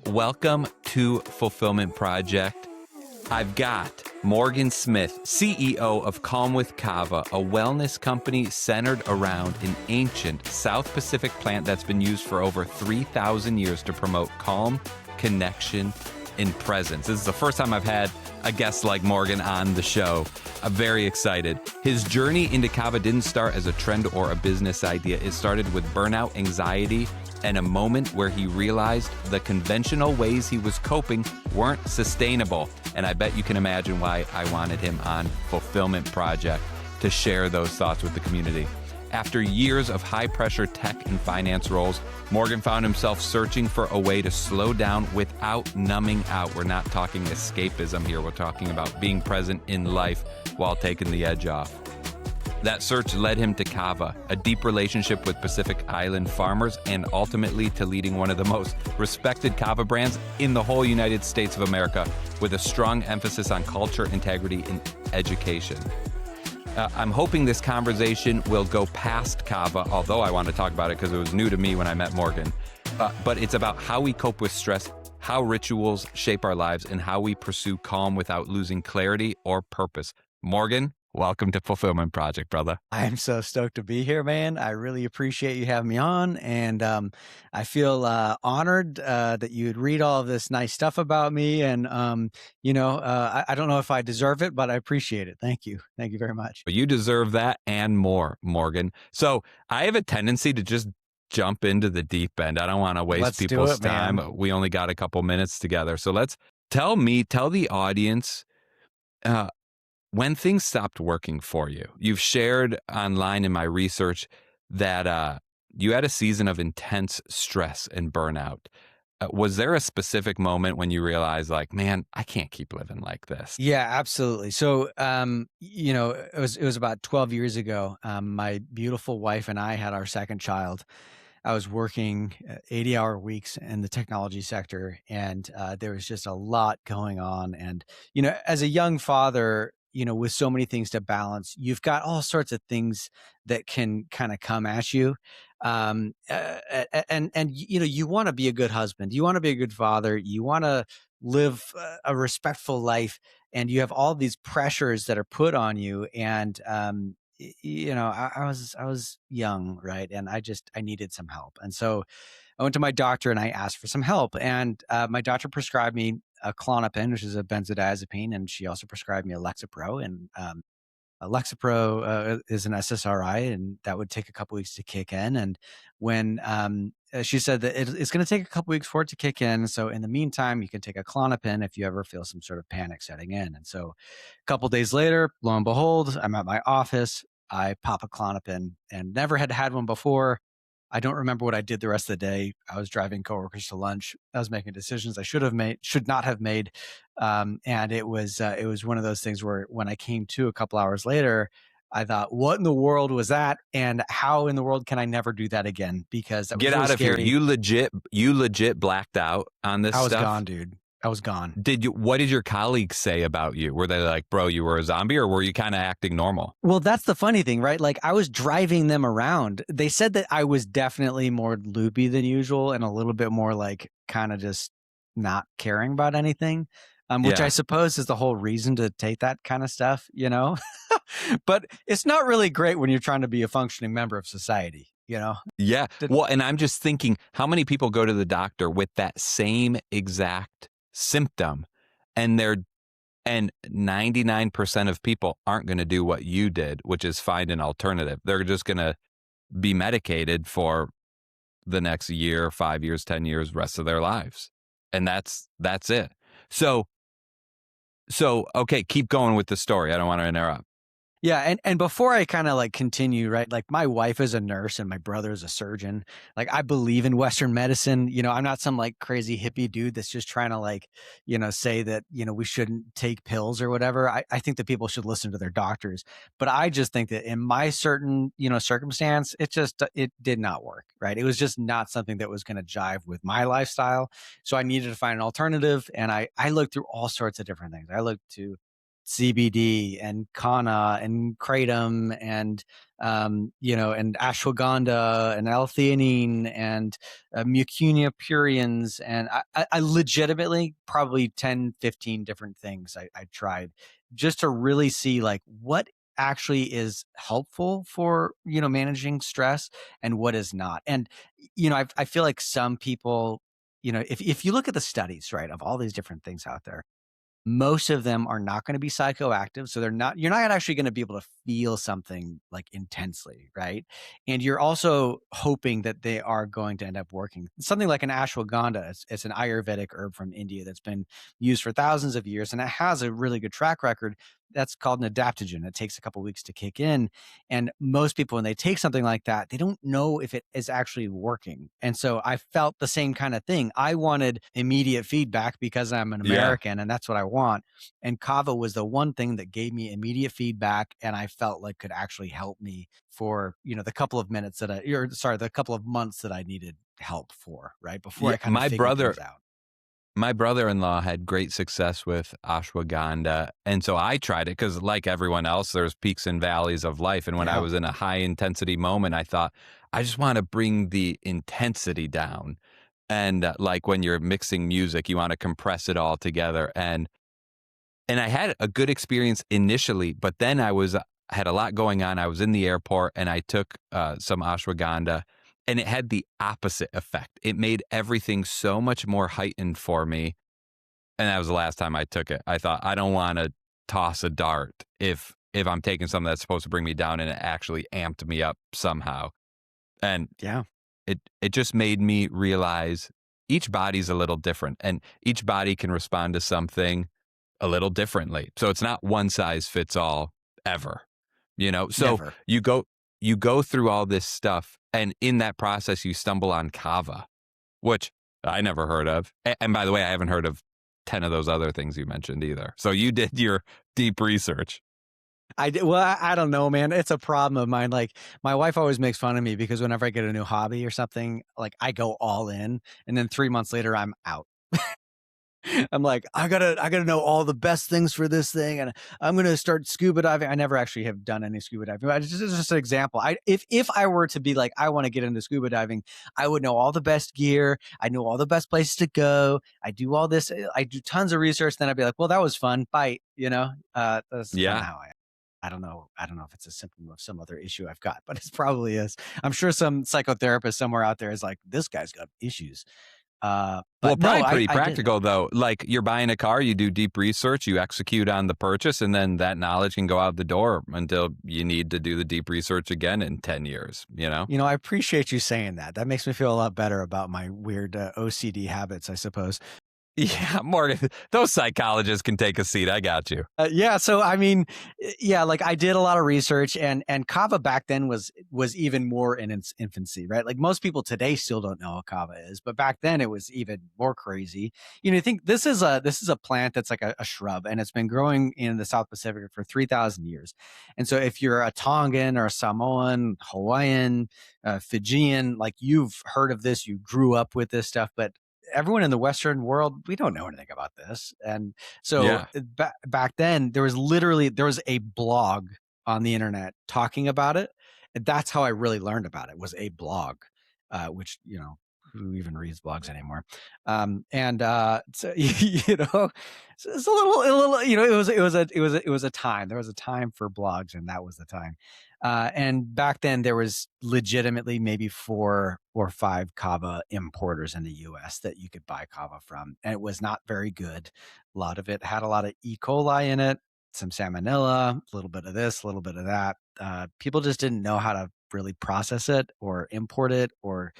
welcome to Fulfillment Project. I've got Morgan Smith, CEO of Kalm with Kava, a wellness company centered around an ancient South Pacific plant that's been used for over 3,000 years to promote calm, connection, and presence. This is the first time I've had a guest like Morgan on the show. I'm very excited. His journey into Kava didn't start as a trend or a business idea. It started with burnout, anxiety, and a moment where he realized the conventional ways he was coping weren't sustainable. And I bet you can imagine why I wanted him on Fulfillment Project to share those thoughts with the community. After years of high-pressure tech and finance roles, Morgan found himself searching for a way to slow down without numbing out. We're not talking escapism here. We're talking about being present in life while taking the edge off. That search led him to Kava, a deep relationship with Pacific Island farmers, and ultimately to leading one of the most respected Kava brands in the whole United States of America, with a strong emphasis on culture, integrity, and education. I'm hoping this conversation will go past Kava, although I want to talk about it because it was new to me when I met Morgan. But it's about how we cope with stress, how rituals shape our lives, and how we pursue calm without losing clarity or purpose. Morgan, welcome to Fulfillment Project, brother. I'm so stoked to be here, man. I really appreciate you having me on. And I feel honored that you'd read all of this nice stuff about me. And, I don't know if I deserve it, but I appreciate it. Thank you. Thank you very much. You deserve that and more, Morgan. So I have a tendency to just jump into the deep end. I don't want to waste people's time. We only got a couple minutes together. So tell the audience, when things stopped working for you. You've shared online in my research that you had a season of intense stress and burnout. Was there a specific moment when you realized, like, man, I can't keep living like this? Yeah, absolutely. So, it was about 12 years ago. My beautiful wife and I had our second child. I was working 80-hour weeks in the technology sector, and there was just a lot going on. And, as a young father, with so many things to balance, you've got all sorts of things that can kind of come at you. And you want to be a good husband. You want to be a good father. You want to live a respectful life. And you have all these pressures that are put on you. And, I was young, right? And I needed some help. And so I went to my doctor and I asked for some help. And my doctor prescribed me a Klonopin, which is a benzodiazepine, and she also prescribed me a Lexapro. And Lexapro is an SSRI, and that would take a couple weeks to kick in. And when she said that it's going to take a couple weeks for it to kick in, so in the meantime, you can take a Klonopin if you ever feel some sort of panic setting in. And so a couple days later, lo and behold, I'm at my office. I pop a Klonopin, and never had one before. I don't remember what I did the rest of the day. I was driving coworkers to lunch. I was making decisions I should not have made. And it was one of those things where when I came to a couple hours later, I thought, what in the world was that? And how in the world can I never do that again? Because that was Get really out of scary. here. You legit blacked out on this stuff? I was gone, dude. I was gone. What did your colleagues say about you? Were they like, bro, you were a zombie, or were you kind of acting normal? Well, that's the funny thing, right? Like, I was driving them around. They said that I was definitely more loopy than usual and a little bit more like kind of just not caring about anything, which I suppose is the whole reason to take that kind of stuff, But it's not really great when you're trying to be a functioning member of society. Yeah. Well, and I'm just thinking, how many people go to the doctor with that same exact symptom, and 99% of people aren't going to do what you did, which is find an alternative. They're just going to be medicated for the next year, 5 years, 10 years, rest of their lives. And that's it. So okay, keep going with the story. I don't want to interrupt. Yeah. And before I kind of like continue, right? Like, my wife is a nurse and my brother is a surgeon. Like, I believe in Western medicine. I'm not some like crazy hippie dude that's just trying to like, say that, we shouldn't take pills or whatever. I think that people should listen to their doctors. But I just think that in my certain, circumstance, it did not work, right? It was just not something that was going to jive with my lifestyle. So I needed to find an alternative. And I looked through all sorts of different things. I looked to CBD and Kana and kratom and and ashwagandha and L-theanine and mucuna purins. And I legitimately probably 10, 15 different things I tried just to really see like what actually is helpful for, managing stress and what is not. And, I feel like some people, if you look at the studies, right, of all these different things out there, most of them are not going to be psychoactive. So you're not actually going to be able to feel something like intensely, right? And you're also hoping that they are going to end up working. Something like an ashwagandha, it's an Ayurvedic herb from India that's been used for thousands of years, and it has a really good track record. That's called an adaptogen. It takes a couple of weeks to kick in. And most people, when they take something like that, they don't know if it is actually working. And so I felt the same kind of thing. I wanted immediate feedback because I'm an American and that's what I want. And Kava was the one thing that gave me immediate feedback and I felt like could actually help me for, the couple of minutes the couple of months that I needed help for, right? Before I kind of figured things out. My brother-in-law had great success with ashwagandha. And so I tried it because like everyone else, there's peaks and valleys of life. And when I was in a high intensity moment, I thought, I just want to bring the intensity down. And like when you're mixing music, you want to compress it all together. And I had a good experience initially, but then I had a lot going on. I was in the airport and I took some ashwagandha. And it had the opposite effect. It made everything so much more heightened for me. And that was the last time I took it. I thought, I don't want to toss a dart if I'm taking something that's supposed to bring me down and it actually amped me up somehow. And it just made me realize each body's a little different and each body can respond to something a little differently. So it's not one size fits all ever, So Never. you go through all this stuff and in that process, you stumble on Kava, which I never heard of. And by the way, I haven't heard of 10 of those other things you mentioned either. So you did your deep research. I did. Well, I don't know, man. It's a problem of mine. Like my wife always makes fun of me because whenever I get a new hobby or something, like I go all in and then 3 months later I'm out. I'm like, I gotta know all the best things for this thing, and I'm gonna start scuba diving. I never actually have done any scuba diving, but it's just an example. If I were to be like, I want to get into scuba diving, I would know all the best gear. I know all the best places to go. I do all this. I do tons of research. Then I'd be like, well, that was fun. Bye. That's kind of how I am. I don't know if it's a symptom of some other issue I've got, but it probably is. I'm sure some psychotherapist somewhere out there is like, this guy's got issues. But probably pretty practical though. Like you're buying a car, you do deep research, you execute on the purchase, and then that knowledge can go out the door until you need to do the deep research again in 10 years, I appreciate you saying that. That makes me feel a lot better about my weird OCD habits, I suppose. Yeah, Morgan, those psychologists can take a seat. I got you. So I mean, like I did a lot of research, and Kava back then was even more in its infancy, right? Like most people today still don't know what Kava is, but back then it was even more crazy. I think this is a plant that's like a shrub, and it's been growing in the South Pacific for 3,000 years. And so if you're a Tongan or a Samoan, Hawaiian, Fijian, like you've heard of this, you grew up with this stuff, but everyone in the Western world, we don't know anything about this. And so back then there was a blog on the internet talking about it. And that's how I really learned about it, was a blog, which, who even reads blogs anymore? So, it's a little, it was a time. There was a time for blogs, and that was the time. And back then there was legitimately maybe 4 or 5 Kava importers in the US that you could buy Kava from. And it was not very good. A lot of it had a lot of E. coli in it, some salmonella, a little bit of this, a little bit of that. People just didn't know how to really process it or import it or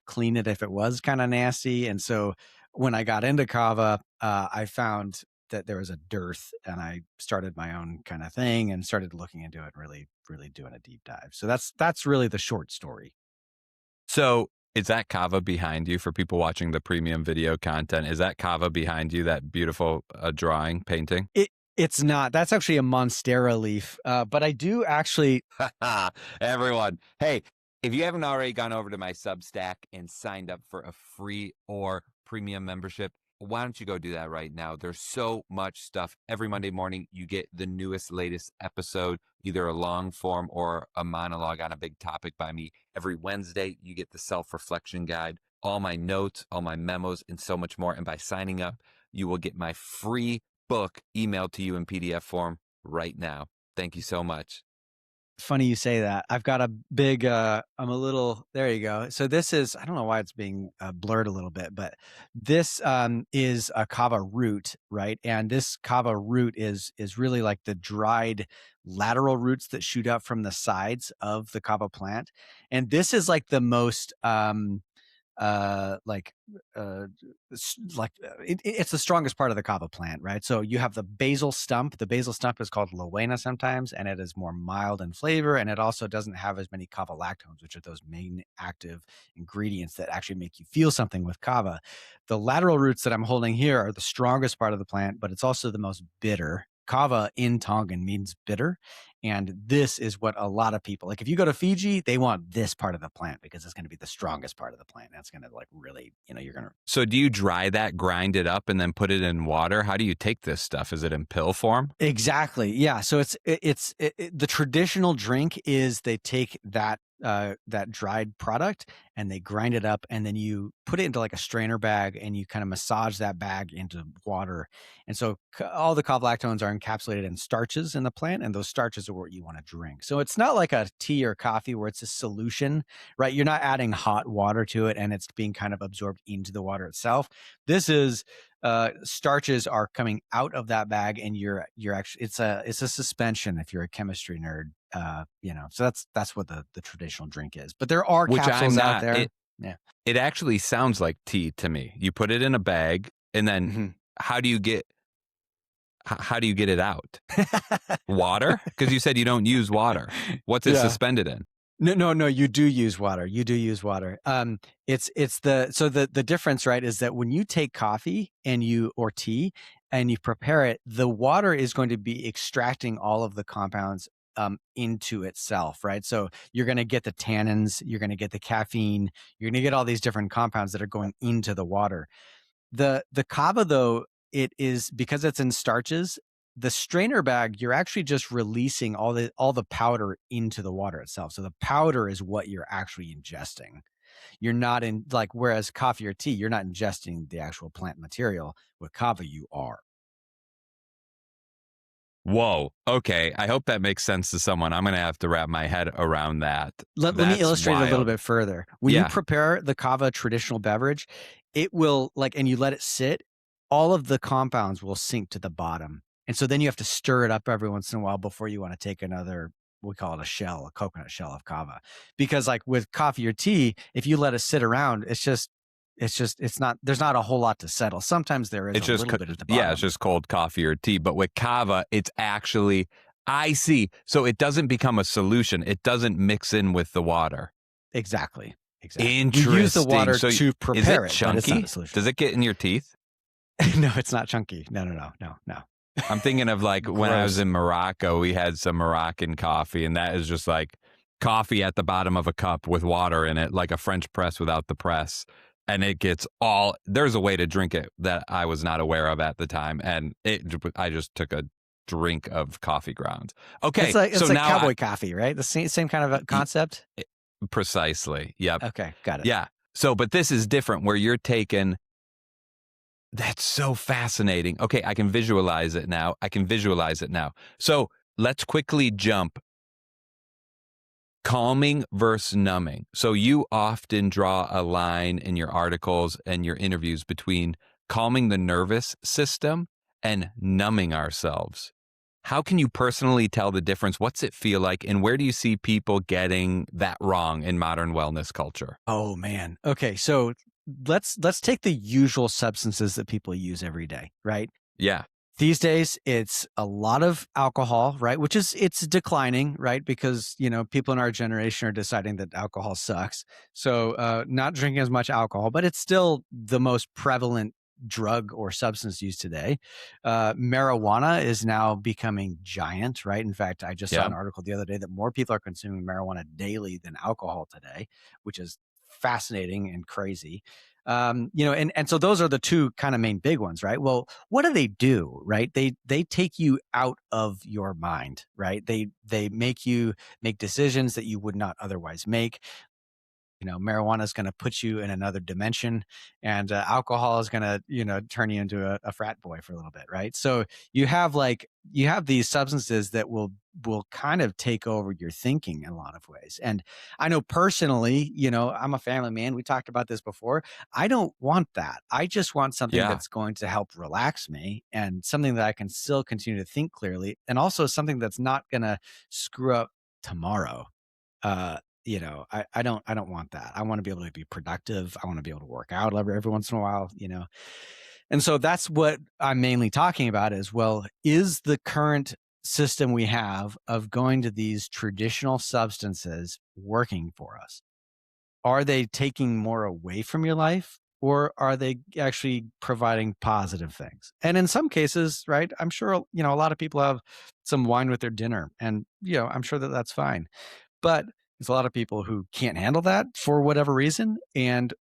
clean it if it was kind of nasty. And so when I got into Kava, I found that there was a dearth, and I started my own kind of thing and started looking into it, really, really doing a deep dive. So that's really the short story. So is that Kava behind you for people watching the premium video content? Is that Kava behind you, that beautiful drawing, painting? It's not. That's actually a Monstera leaf. But I do actually. Everyone, hey, if you haven't already gone over to my Substack and signed up for a free or premium membership, Why don't you go do that right now? There's so much stuff. Every Monday morning, you get the newest, latest episode, either a long form or a monologue on a big topic by me. Every Wednesday, you get the self-reflection guide, all my notes, all my memos, and so much more. And by signing up, you will get my free book emailed to you in PDF form right now. Thank you so much. Funny you say that. I've got a big, there you go. So this is, I don't know why it's being blurred a little bit, but this is a Kava root, right? And this Kava root is really like the dried lateral roots that shoot up from the sides of the Kava plant. And this is like the most, it's the strongest part of the kava plant, right? So you have the basal stump. The basal stump is called lowena sometimes, and it is more mild in flavor, and it also doesn't have as many kava lactones, which are those main active ingredients that actually make you feel something with kava. The lateral roots that I'm holding here are the strongest part of the plant, but it's also the most bitter. Kava in Tongan means bitter. And this is what a lot of people, like if you go to Fiji, they want this part of the plant because it's going to be the strongest part of the plant. That's going to like really, you're going to. So do you dry that, grind it up, and then put it in water? How do you take this stuff? Is it in pill form? Exactly. Yeah. So the traditional drink is they take that dried product and they grind it up, and then you put it into like a strainer bag and you kind of massage that bag into water. And so all the kava lactones are encapsulated in starches in the plant, and those starches are what you want to drink. So it's not like a tea or coffee where it's a solution, right? You're not adding hot water to it and it's being kind of absorbed into the water itself. This is starches are coming out of that bag, and you're actually, it's a suspension if you're a chemistry nerd. So that's what the traditional drink is. But there are capsules out there. It actually sounds like tea to me. You put it in a bag, and then how do you get it out? Water? Because you said you don't use water. What's it suspended in? No, you do use water. You do use water. The difference, right, is that when you take coffee or tea and you prepare it, the water is going to be extracting all of the compounds into itself, right? So you're going to get the tannins, you're going to get the caffeine, you're going to get all these different compounds that are going into the water. The kava, though, it is, because it's in starches, the strainer bag, you're actually just releasing all the powder into the water itself. So the powder is what you're actually ingesting. You're not whereas coffee or tea, you're not ingesting the actual plant material. With kava, you are. Whoa. Okay. I hope that makes sense to someone. I'm going to have to wrap my head around that. Let me illustrate a little bit further. When you prepare the kava traditional beverage, it will and you let it sit, all of the compounds will sink to the bottom. And so then you have to stir it up every once in a while before you want to take another, we call it a coconut shell of kava. Because like with coffee or tea, if you let it sit around, there's not a whole lot to settle. Sometimes there is a little bit at the bottom. Yeah, it's just cold coffee or tea. But with kava, it's actually, I see. So it doesn't become a solution. It doesn't mix in with the water. Exactly. Interesting. You use the water to prepare it. Chunky? But it's not a solution. Does it get in your teeth? No, it's not chunky. No. I'm thinking of when I was in Morocco, we had some Moroccan coffee, and that is just like coffee at the bottom of a cup with water in it, like a French press without the press. And it gets there's a way to drink it that I was not aware of at the time. And I just took a drink of coffee grounds. Okay. It's like cowboy coffee, right? The same kind of a concept? Precisely. Yep. Okay. Got it. Yeah. So, but this is different where you're taking, that's so fascinating. Okay. I can visualize it now. So let's quickly jump. Calming versus numbing. So you often draw a line in your articles and your interviews between calming the nervous system and numbing ourselves. How can you personally tell the difference? What's it feel like? And where do you see people getting that wrong in modern wellness culture? Oh, man. Okay. So let's take the usual substances that people use every day, right? Yeah. These days, it's a lot of alcohol, right? It's declining, right? Because, people in our generation are deciding that alcohol sucks. So not drinking as much alcohol, but it's still the most prevalent drug or substance used today. Marijuana is now becoming giant, right? In fact, I just saw an article the other day that more people are consuming marijuana daily than alcohol today, which is fascinating and crazy. And so those are the two kind of main big ones, right? Well, what do? Right? They take you out of your mind, right? They make you make decisions that you would not otherwise make. Marijuana is going to put you in another dimension, and alcohol is going to, turn you into a frat boy for a little bit, right? So you have these substances that will kind of take over your thinking in a lot of ways. And I know personally, I'm a family man. We talked about this before. I don't want that. I just want something Yeah. that's going to help relax me and something that I can still continue to think clearly, and also something that's not going to screw up tomorrow. uh I don't want that. I want to be able to be productive. I want to be able to work out every once in a while. And so that's what I'm mainly talking about is, well, is the current system we have of going to these traditional substances working for us? Are they taking more away from your life, or are they actually providing positive things? And in some cases, right, I'm sure, a lot of people have some wine with their dinner, and, I'm sure that that's fine. But there's a lot of people who can't handle that for whatever reason,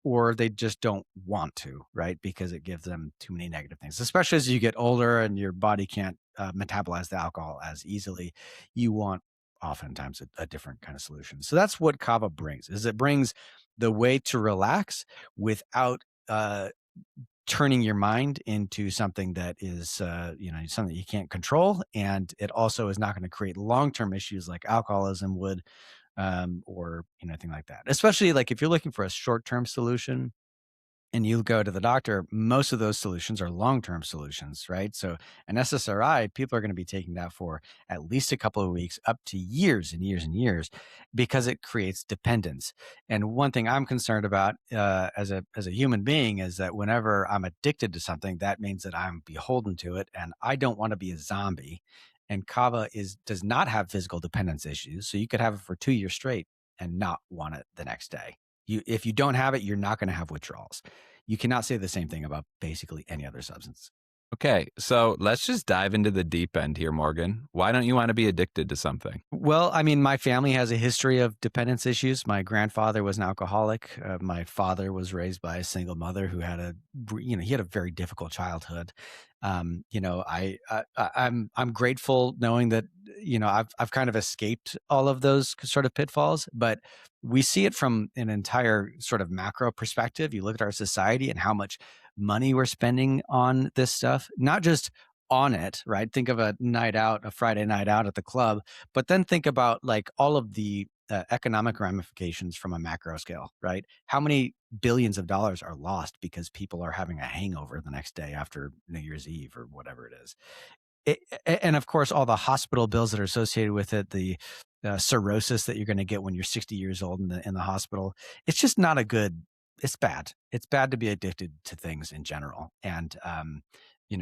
or they just don't want to, right? Because it gives them too many negative things, especially as you get older and your body can't metabolize the alcohol as easily. You want oftentimes a different kind of solution. So that's what Kava brings, is it brings the way to relax without turning your mind into something that is, something that you can't control. And it also is not going to create long-term issues like alcoholism would, or anything like that. Especially like if you're looking for a short-term solution and you go to the doctor, most of those solutions are long-term solutions, right? So an SSRI, people are going to be taking that for at least a couple of weeks, up to years and years and years, because it creates dependence. And one thing I'm concerned about as a human being is that whenever I'm addicted to something, that means that I'm beholden to it, and I don't want to be a zombie. And Kava does not have physical dependence issues, so you could have it for 2 years straight and not want it the next day. If you don't have it, you're not going to have withdrawals. You cannot say the same thing about basically any other substance. Okay, so let's just dive into the deep end here, Morgan. Why don't you want to be addicted to something? Well, I mean, my family has a history of dependence issues. My grandfather was an alcoholic. My father was raised by a single mother who had he had a very difficult childhood. I'm grateful knowing that, I've kind of escaped all of those sort of pitfalls, but we see it from an entire sort of macro perspective. You look at our society and how much money we're spending on this stuff, not just on it, right? Think of a Friday night out at the club, but then think about like all of the economic ramifications from a macro scale, right? How many billions of dollars are lost because people are having a hangover the next day after New Year's Eve or whatever it is? And of course, all the hospital bills that are associated with it, the cirrhosis that you're going to get when you're 60 years old in the hospital. It's just not a good. It's bad. It's bad to be addicted to things in general. And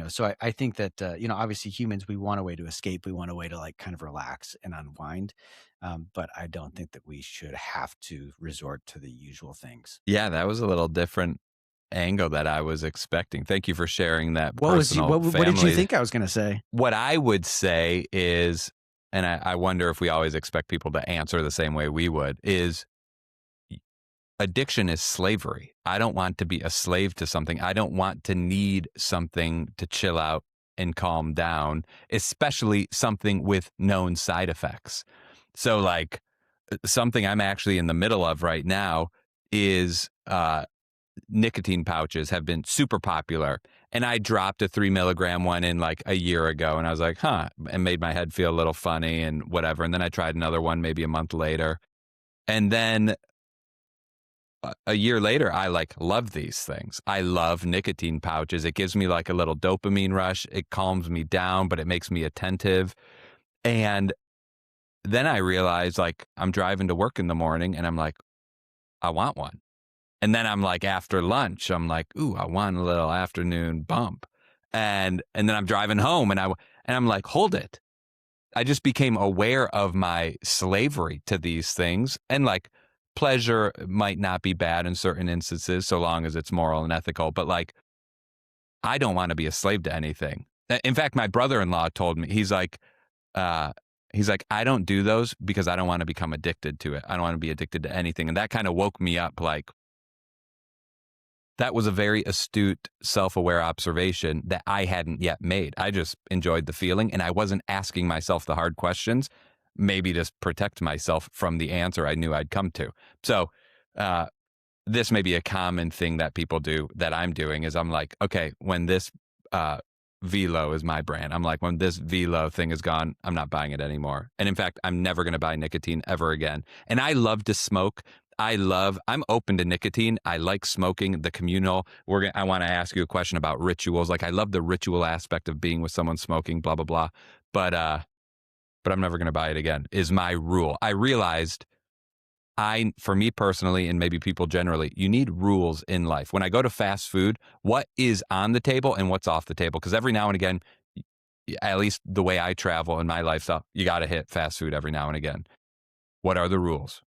so I think that obviously humans, we want a way to escape. We want a way to like kind of relax and unwind. But I don't think that we should have to resort to the usual things. Yeah, that was a little different angle that I was expecting. Thank you for sharing that What personal what did you family. think I was going to say? What I would say is, and I wonder if we always expect people to answer the same way we would, is addiction is slavery. I don't want to be a slave to something. I don't want to need something to chill out and calm down, especially something with known side effects. So like something I'm actually in the middle of right now is nicotine pouches have been super popular. And I dropped a 3 milligram one in like a year ago. And I was like, and made my head feel a little funny and whatever. And then I tried another one maybe a month later. And then a year later, I like love these things. I love nicotine pouches. It gives me like a little dopamine rush. It calms me down, but it makes me attentive. And then I realized like I'm driving to work in the morning and I'm like, I want one. And then I'm like, after lunch, I'm like, ooh, I want a little afternoon bump. And then I'm driving home and I'm like, hold it. I just became aware of my slavery to these things. And like pleasure might not be bad in certain instances, so long as it's moral and ethical. But like, I don't want to be a slave to anything. In fact, my brother-in-law told me, he's like, I don't do those because I don't want to become addicted to it. I don't want to be addicted to anything. And that kind of woke me up like, That was a very astute, self-aware observation that I hadn't yet made. I just enjoyed the feeling, and I wasn't asking myself the hard questions, maybe to protect myself from the answer I knew I'd come to. So this may be a common thing that people do that I'm doing is I'm like, okay, when this Velo is my brand, I'm like, when this Velo thing is gone, I'm not buying it anymore. And in fact, I'm never going to buy nicotine ever again. And I love to smoke. I'm open to nicotine. I like smoking, the communal. I want to ask you a question about rituals. Like I love the ritual aspect of being with someone smoking, blah, blah, blah. But I'm never going to buy it again is my rule. I realized for me personally, and maybe people generally, you need rules in life. When I go to fast food, what is on the table and what's off the table? Because every now and again, at least the way I travel in my lifestyle, you got to hit fast food every now and again. What are the rules?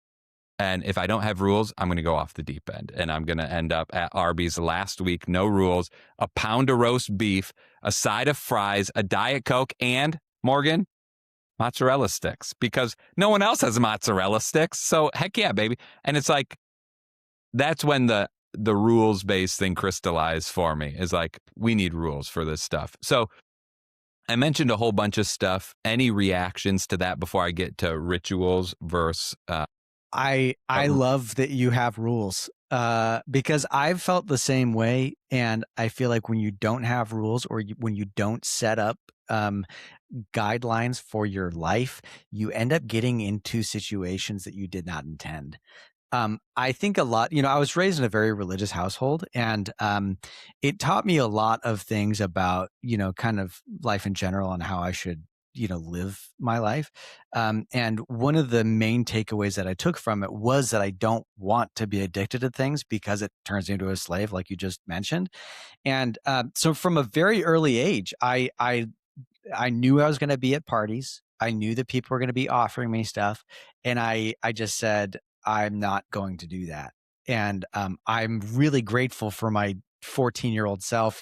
And if I don't have rules, I'm going to go off the deep end. And I'm going to end up at Arby's last week, no rules, a pound of roast beef, a side of fries, a Diet Coke, and, Morgan, mozzarella sticks. Because no one else has mozzarella sticks. So heck yeah, baby. And it's like, that's when the rules-based thing crystallized for me. Is like, we need rules for this stuff. So I mentioned a whole bunch of stuff. Any reactions to that before I get to rituals versus... I love that you have rules because I've felt the same way. And I feel like when you don't have rules or when you don't set up guidelines for your life, you end up getting into situations that you did not intend. I think a lot, I was raised in a very religious household, and it taught me a lot of things about, kind of life in general and how I should live my life. And one of the main takeaways that I took from it was that I don't want to be addicted to things because it turns me into a slave, like you just mentioned. And so from a very early age, I knew I was going to be at parties. I knew that people were going to be offering me stuff. And I just said, I'm not going to do that. And I'm really grateful for my 14-year-old self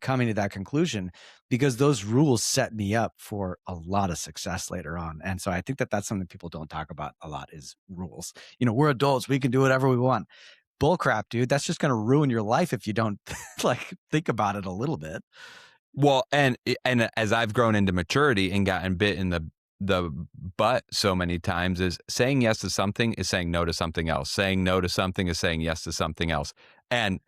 coming to that conclusion, because those rules set me up for a lot of success later on. And so I think that that's something people don't talk about a lot is rules. We're adults. We can do whatever we want. Bullcrap, dude. That's just going to ruin your life if you don't think about it a little bit. Well, and as I've grown into maturity and gotten bit in the butt so many times, is saying yes to something is saying no to something else. Saying no to something is saying yes to something else. And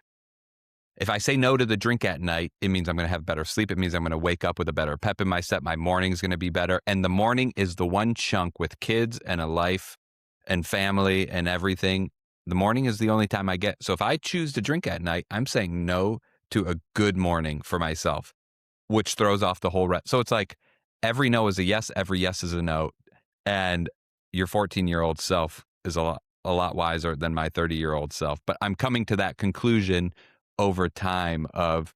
if I say no to the drink at night, it means I'm going to have better sleep. It means I'm going to wake up with a better pep in my step. My morning's going to be better. And the morning is the one chunk with kids and a life and family and everything. The morning is the only time I get. So if I choose to drink at night, I'm saying no to a good morning for myself, which throws off the whole rest. So it's like every no is a yes, every yes is a no. And your 14-year-old self is a lot wiser than my 30-year-old self. But I'm coming to that conclusion over time of,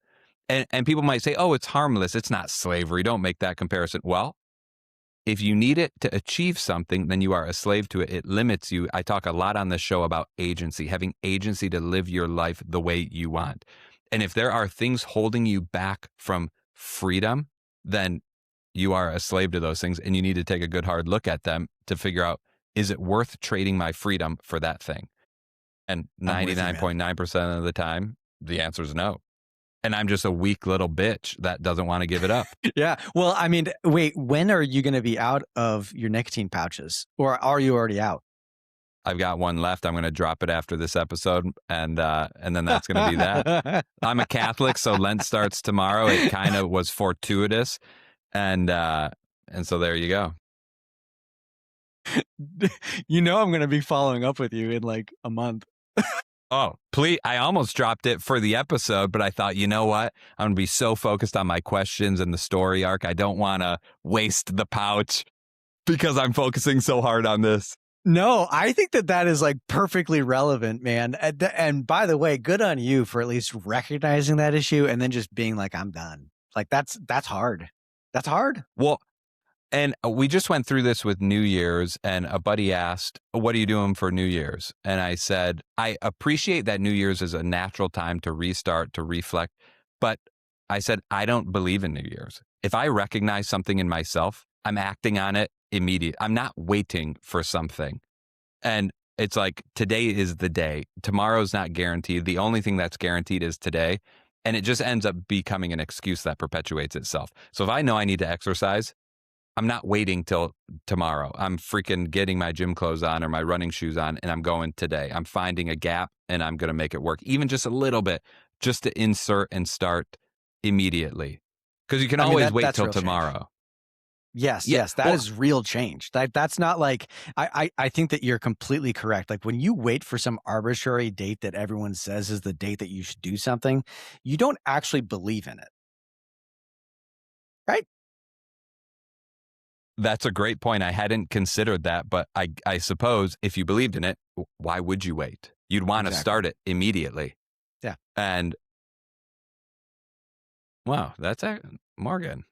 and people might say, oh, it's harmless. It's not slavery. Don't make that comparison. Well, if you need it to achieve something, then you are a slave to it. It limits you. I talk a lot on this show about agency, having agency to live your life the way you want. And if there are things holding you back from freedom, then you are a slave to those things, and you need to take a good hard look at them to figure out, is it worth trading my freedom for that thing? And 99.9% of the time, the answer is no. And I'm just a weak little bitch that doesn't want to give it up. Yeah. Well, I mean, wait, when are you going to be out of your nicotine pouches, or are you already out? I've got one left. I'm going to drop it after this episode, and then that's going to be that. I'm a Catholic, so Lent starts tomorrow. It kind of was fortuitous, and so there you go. I'm going to be following up with you in like a month. Oh, please. I almost dropped it for the episode, but I thought, you know what? I'm going to be so focused on my questions and the story arc. I don't want to waste the pouch because I'm focusing so hard on this. No, I think that is like perfectly relevant, man. And by the way, good on you for at least recognizing that issue and then just being like, I'm done. Like that's hard. That's hard. Well, and we just went through this with New Year's, and a buddy asked, what are you doing for New Year's? And I said, I appreciate that New Year's is a natural time to restart, to reflect. But I said, I don't believe in New Year's. If I recognize something in myself, I'm acting on it immediately. I'm not waiting for something. And It's like today is the day. Tomorrow's not guaranteed. The only thing that's guaranteed is today. And it just ends up becoming an excuse that perpetuates itself. So if I know I need to exercise, I'm not waiting till tomorrow. I'm freaking getting my gym clothes on or my running shoes on, and I'm going today. I'm finding a gap and I'm going to make it work, even just a little bit, just to insert and start immediately. Because you can always wait that's till real change. tomorrow. Yes, Yeah, yes, that is real change. That's not like I think that you're completely correct. Like when you wait for some arbitrary date that everyone says is the date that you should do something, you don't actually believe in it. Right? That's a great point. I hadn't considered that, but I suppose if you believed in it, why would you wait? You'd want to start it immediately. Yeah. And wow, that's Morgan.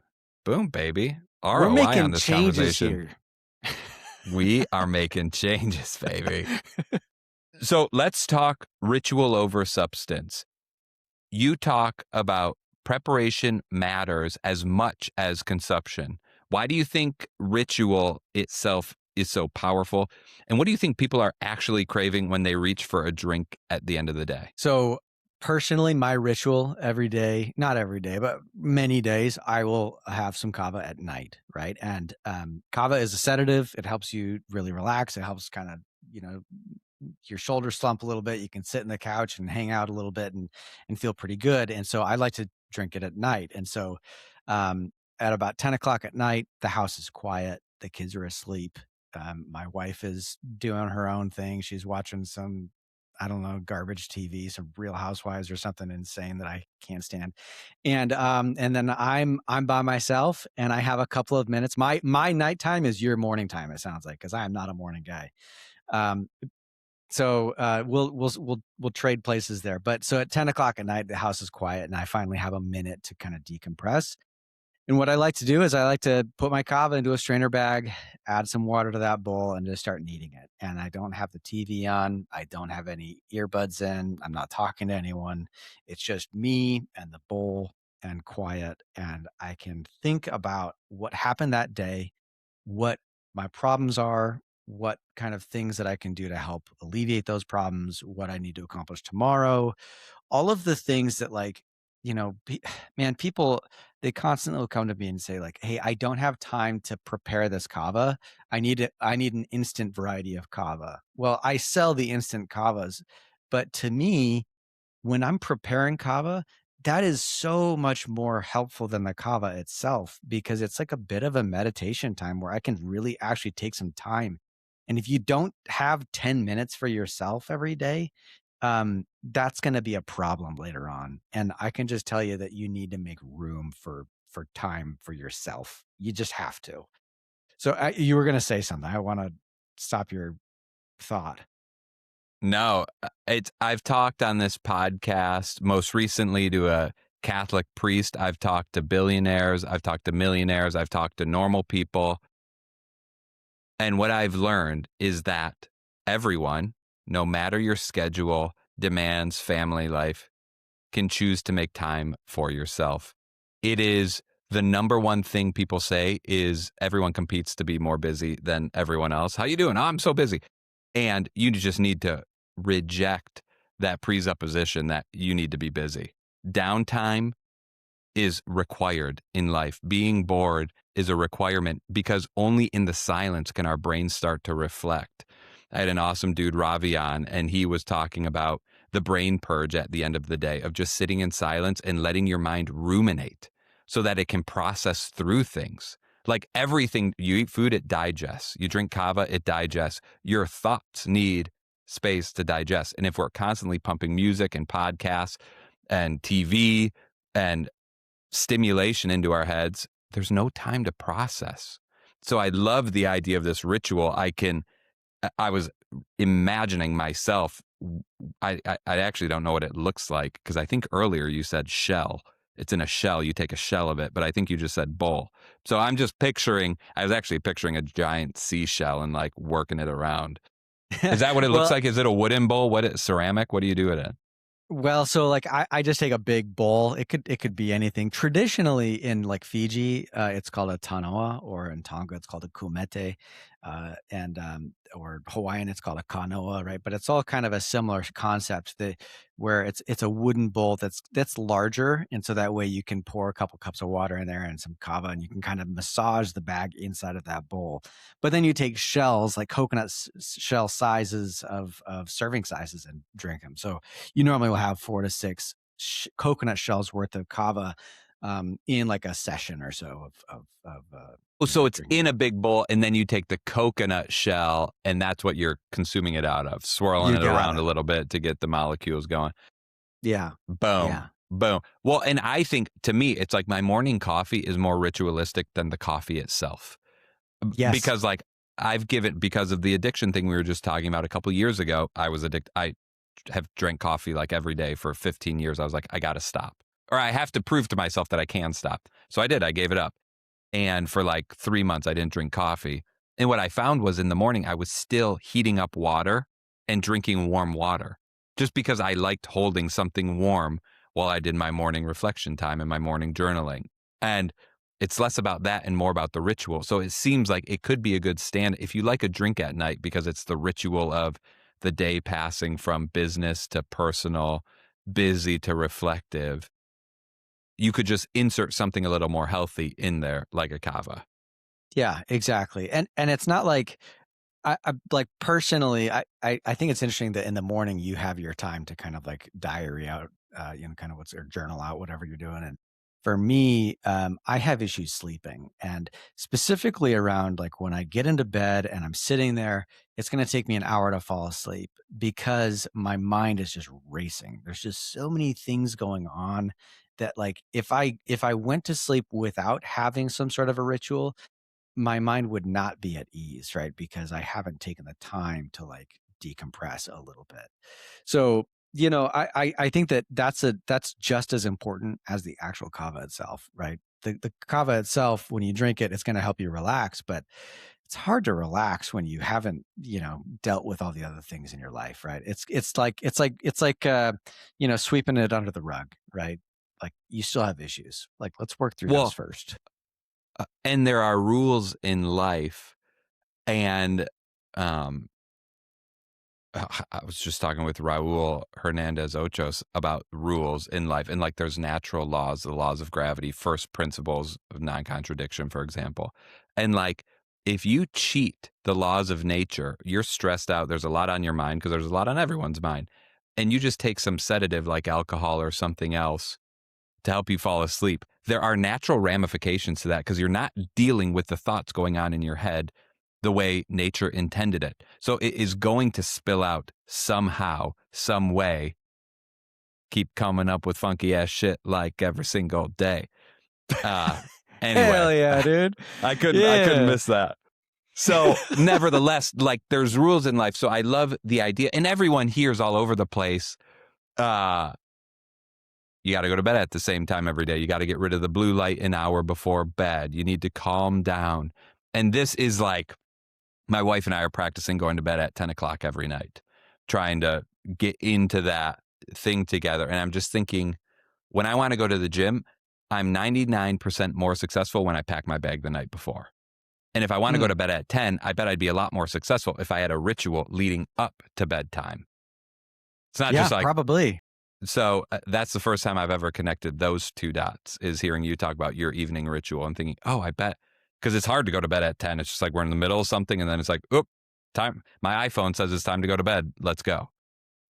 Boom, baby. We're ROI making on this changes conversation. here. We are making changes, baby. So let's talk ritual over substance. You talk about preparation matters as much as consumption. Why do you think ritual itself is so powerful? And what do you think people are actually craving when they reach for a drink at the end of the day? So personally, my ritual every day, not every day, but many days, I will have some kava at night, right? And kava is a sedative. It helps you really relax. It helps kind of, your shoulders slump a little bit. You can sit in the couch and hang out a little bit and feel pretty good. And so I like to drink it at night. And so at about 10 o'clock at night, the house is quiet. The kids are asleep. My wife is doing her own thing. She's watching some, I don't know, garbage TV, some Real Housewives or something insane that I can't stand. And then I'm by myself and I have a couple of minutes. My nighttime is your morning time, it sounds like, because I am not a morning guy. So we'll trade places there. But so at 10 o'clock at night, the house is quiet and I finally have a minute to kind of decompress. And what I like to do is I like to put my kava into a strainer bag, add some water to that bowl, and just start kneading it. And I don't have the TV on. I don't have any earbuds in. I'm not talking to anyone. It's just me and the bowl and quiet. And I can think about what happened that day, what my problems are, what kind of things that I can do to help alleviate those problems, what I need to accomplish tomorrow, all of the things that man, people, they constantly will come to me and say like, hey, I don't have time to prepare this kava. I need an instant variety of kava. Well, I sell the instant kavas, but to me, when I'm preparing kava, that is so much more helpful than the kava itself because it's like a bit of a meditation time where I can really actually take some time. And if you don't have 10 minutes for yourself every day, that's going to be a problem later on. And I can just tell you that you need to make room for time for yourself. You just have to. So you were going to say something. I want to stop your thought. No, I've talked on this podcast most recently to a Catholic priest. I've talked to billionaires. I've talked to millionaires. I've talked to normal people. And what I've learned is that everyone, no matter your schedule, demands, family life, can choose to make time for yourself. It is the number one thing people say is everyone competes to be more busy than everyone else. How you doing? Oh, I'm so busy. And you just need to reject that presupposition that you need to be busy. Downtime is required in life. Being bored is a requirement because only in the silence can our brains start to reflect. I had an awesome dude, Ravi, on, and he was talking about the brain purge at the end of the day of just sitting in silence and letting your mind ruminate so that it can process through things. Like everything, you eat food, it digests. You drink kava, it digests. Your thoughts need space to digest. And if we're constantly pumping music and podcasts and TV and stimulation into our heads, there's no time to process. So I love the idea of this ritual. I was imagining myself. I actually don't know what it looks like because I think earlier you said shell. It's in a shell. You take a shell of it, but I think you just said bowl. So I was actually picturing a giant seashell and like working it around. Is that what it looks like? Is it a wooden bowl? Ceramic? What do you do with it? Well, so like I just take a big bowl. It could be anything. Traditionally in like Fiji, it's called a tanoa, or in Tonga, it's called a kumete. and or Hawaiian, it's called a kanoa, right? But it's all kind of a similar concept that where it's a wooden bowl that's larger, and so that way you can pour a couple cups of water in there and some kava, and you can kind of massage the bag inside of that bowl. But then you take shells, like coconut shell sizes of serving sizes, and drink them. So you normally will have 4 to 6 coconut shells worth of kava in like a session or so of Oh, so it's drinking. in a big bowl, and then you take the coconut shell, and that's what you're consuming it out of, swirling You it got around a it. little bit to get the molecules going. Yeah. Boom. Yeah. Boom. Well, and I think to me, it's like my morning coffee is more ritualistic than the coffee itself. Yes. Because like because of the addiction thing we were just talking about a couple years ago, I was addicted. I have drank coffee like every day for 15 years. I was like, I got to stop, or I have to prove to myself that I can stop. So I did. I gave it up. And for like 3 months, I didn't drink coffee. And what I found was in the morning, I was still heating up water and drinking warm water just because I liked holding something warm while I did my morning reflection time and my morning journaling. And it's less about that and more about the ritual. So it seems like it could be a good stand if you like a drink at night because it's the ritual of the day passing from business to personal, busy to reflective. You could just insert something a little more healthy in there, like a kava. Yeah, exactly. And it's not like I like personally, I think it's interesting that in the morning you have your time to kind of like diary out, kind of what's or journal out whatever you're doing. And for me, I have issues sleeping, and specifically around like when I get into bed and I'm sitting there, it's going to take me an hour to fall asleep because my mind is just racing. There's just so many things going on that like if I went to sleep without having some sort of a ritual, my mind would not be at ease, right? Because I haven't taken the time to like decompress a little bit. So, I think that that's just as important as the actual kava itself, right? The kava itself, when you drink it, it's going to help you relax, but it's hard to relax when you haven't, dealt with all the other things in your life, right? It's like sweeping it under the rug, right? Like you still have issues. Like let's work through those Well, first. and there are rules in life. And um, I was just talking with Raul Hernandez Ochos about rules in life. And like there's natural laws, the laws of gravity, first principles of non contradiction, for example. And like if you cheat the laws of nature, you're stressed out. There's a lot on your mind because there's a lot on everyone's mind. And you just take some sedative like alcohol or something else to help you fall asleep. There are natural ramifications to that because you're not dealing with the thoughts going on in your head the way nature intended it. So it is going to spill out somehow, some way. Keep coming up with funky ass shit like every single day. Anyway, Hell yeah, dude. I couldn't Yeah. miss that. So nevertheless, like there's rules in life. So I love the idea, and everyone hears all over the place. You got to go to bed at the same time every day. You got to get rid of the blue light an hour before bed. You need to calm down. And this is like, my wife and I are practicing going to bed at 10 o'clock every night, trying to get into that thing together. And I'm just thinking, when I want to go to the gym, I'm 99% more successful when I pack my bag the night before. And if I want to go to bed at 10, I bet I'd be a lot more successful if I had a ritual leading up to bedtime. It's not Yeah, just like, probably. so that's the first time I've ever connected those two dots, is hearing you talk about your evening ritual and thinking, oh, I bet, because it's hard to go to bed at 10. It's just like we're in the middle of something and then it's like, oop, time. My iPhone says it's time to go to bed. Let's go.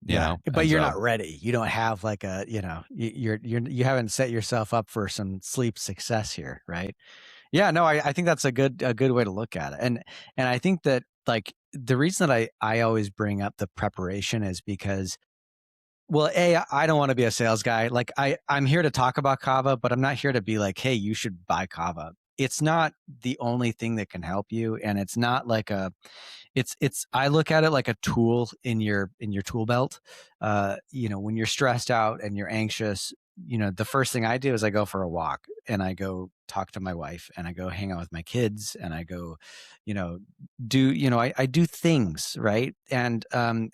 You know? But And you're so, not ready. You don't have like a, you haven't set yourself up for some sleep success here, right? Yeah, no, I think that's a good way to look at it. And I think that like the reason that I always bring up the preparation is because, well, I don't want to be a sales guy. Like I'm here to talk about Kava, but I'm not here to be like, hey, you should buy Kava. It's not the only thing that can help you, and it's not like it's I look at it like a tool in your tool belt. When you're stressed out and you're anxious, the first thing I do is I go for a walk and I go talk to my wife and I go hang out with my kids and I go, you know, I do things, right? And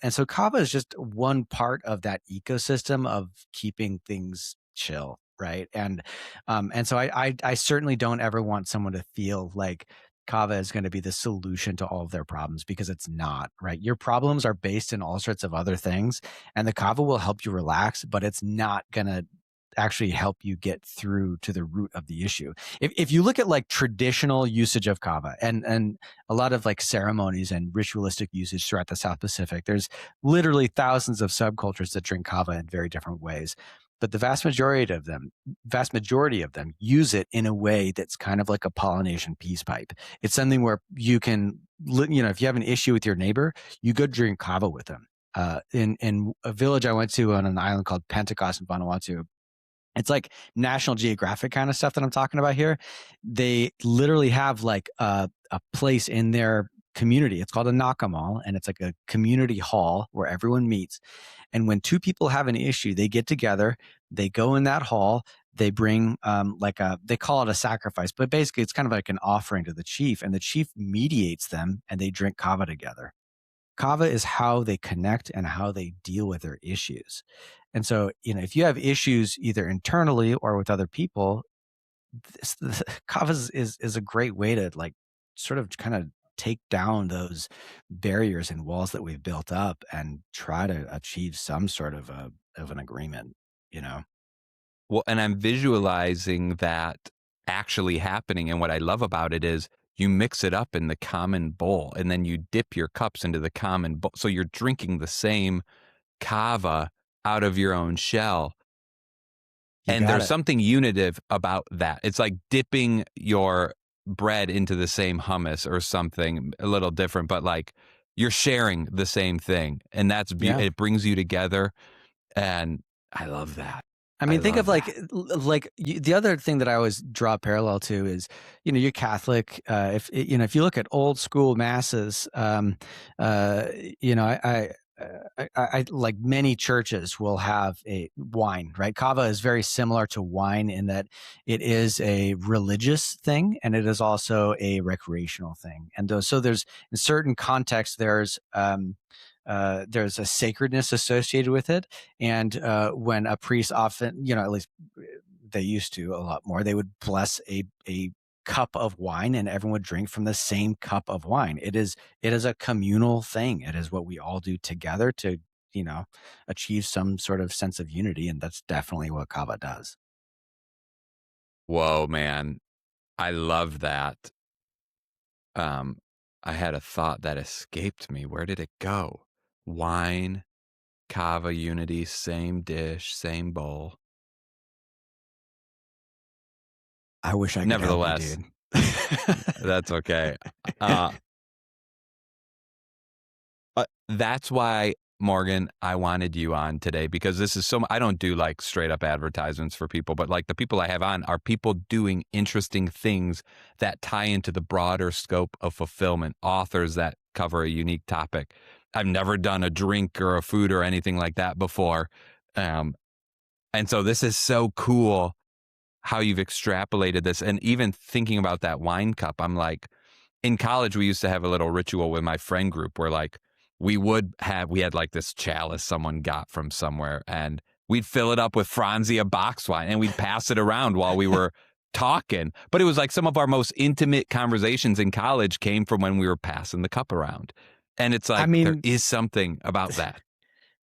so Kava is just one part of that ecosystem of keeping things chill, right? And so I certainly don't ever want someone to feel like Kava is going to be the solution to all of their problems, because it's not, right? Your problems are based in all sorts of other things, and the Kava will help you relax, but it's not going to actually help you get through to the root of the issue. If you look at like traditional usage of Kava and a lot of like ceremonies and ritualistic usage throughout the South Pacific, there's literally thousands of subcultures that drink Kava in very different ways. But the vast majority of them use it in a way that's kind of like a Polynesian peace pipe. It's something where you can, if you have an issue with your neighbor, you go drink Kava with them. In a village I went to on an island called Pentecost in Vanuatu, it's like National Geographic kind of stuff that I'm talking about here. They literally have like a place in their community. It's called a nakamal, and it's like a community hall where everyone meets. And when two people have an issue, they get together, they go in that hall, they bring they call it a sacrifice, but basically it's kind of like an offering to the chief, and the chief mediates them, and they drink kava together. Kava is how they connect and how they deal with their issues. And so, if you have issues either internally or with other people, Kava is a great way to like sort of kind of take down those barriers and walls that we've built up and try to achieve some sort of an agreement, Well, and I'm visualizing that actually happening. And what I love about it is you mix it up in the common bowl, and then you dip your cups into the common bowl. So you're drinking the same kava out of your own shell. And there's something unitive about that. It's like dipping your bread into the same hummus or something a little different, but like you're sharing the same thing. And that's it brings you together. And I love that. I mean, think of the other thing that I always draw a parallel to is, you're Catholic. If you look at old school masses, I like many churches will have a wine, right? Kava is very similar to wine in that it is a religious thing and it is also a recreational thing. And so there's in certain contexts, there's a sacredness associated with it. And when a priest often, at least they used to a lot more, they would bless a cup of wine, and everyone would drink from the same cup of wine. It is a communal thing. It is what we all do together to, achieve some sort of sense of unity. And that's definitely what Kava does. Whoa, man. I love that. I had a thought that escaped me. Where did it go? Wine, Kava, unity, same dish, same bowl. I wish I could. Nevertheless, help you, dude. That's okay. That's why, Morgan, I wanted you on today, because this is I don't do like straight up advertisements for people, but like the people I have on are people doing interesting things that tie into the broader scope of fulfillment, authors that cover a unique topic. I've never done a drink or a food or anything like that before. And so this is so cool how you've extrapolated this. And even thinking about that wine cup, I'm like, in college, we used to have a little ritual with my friend group where like we had like this chalice someone got from somewhere, and we'd fill it up with Franzia box wine and we'd pass it around while we were talking. But it was like some of our most intimate conversations in college came from when we were passing the cup around. And it's like, there is something about that.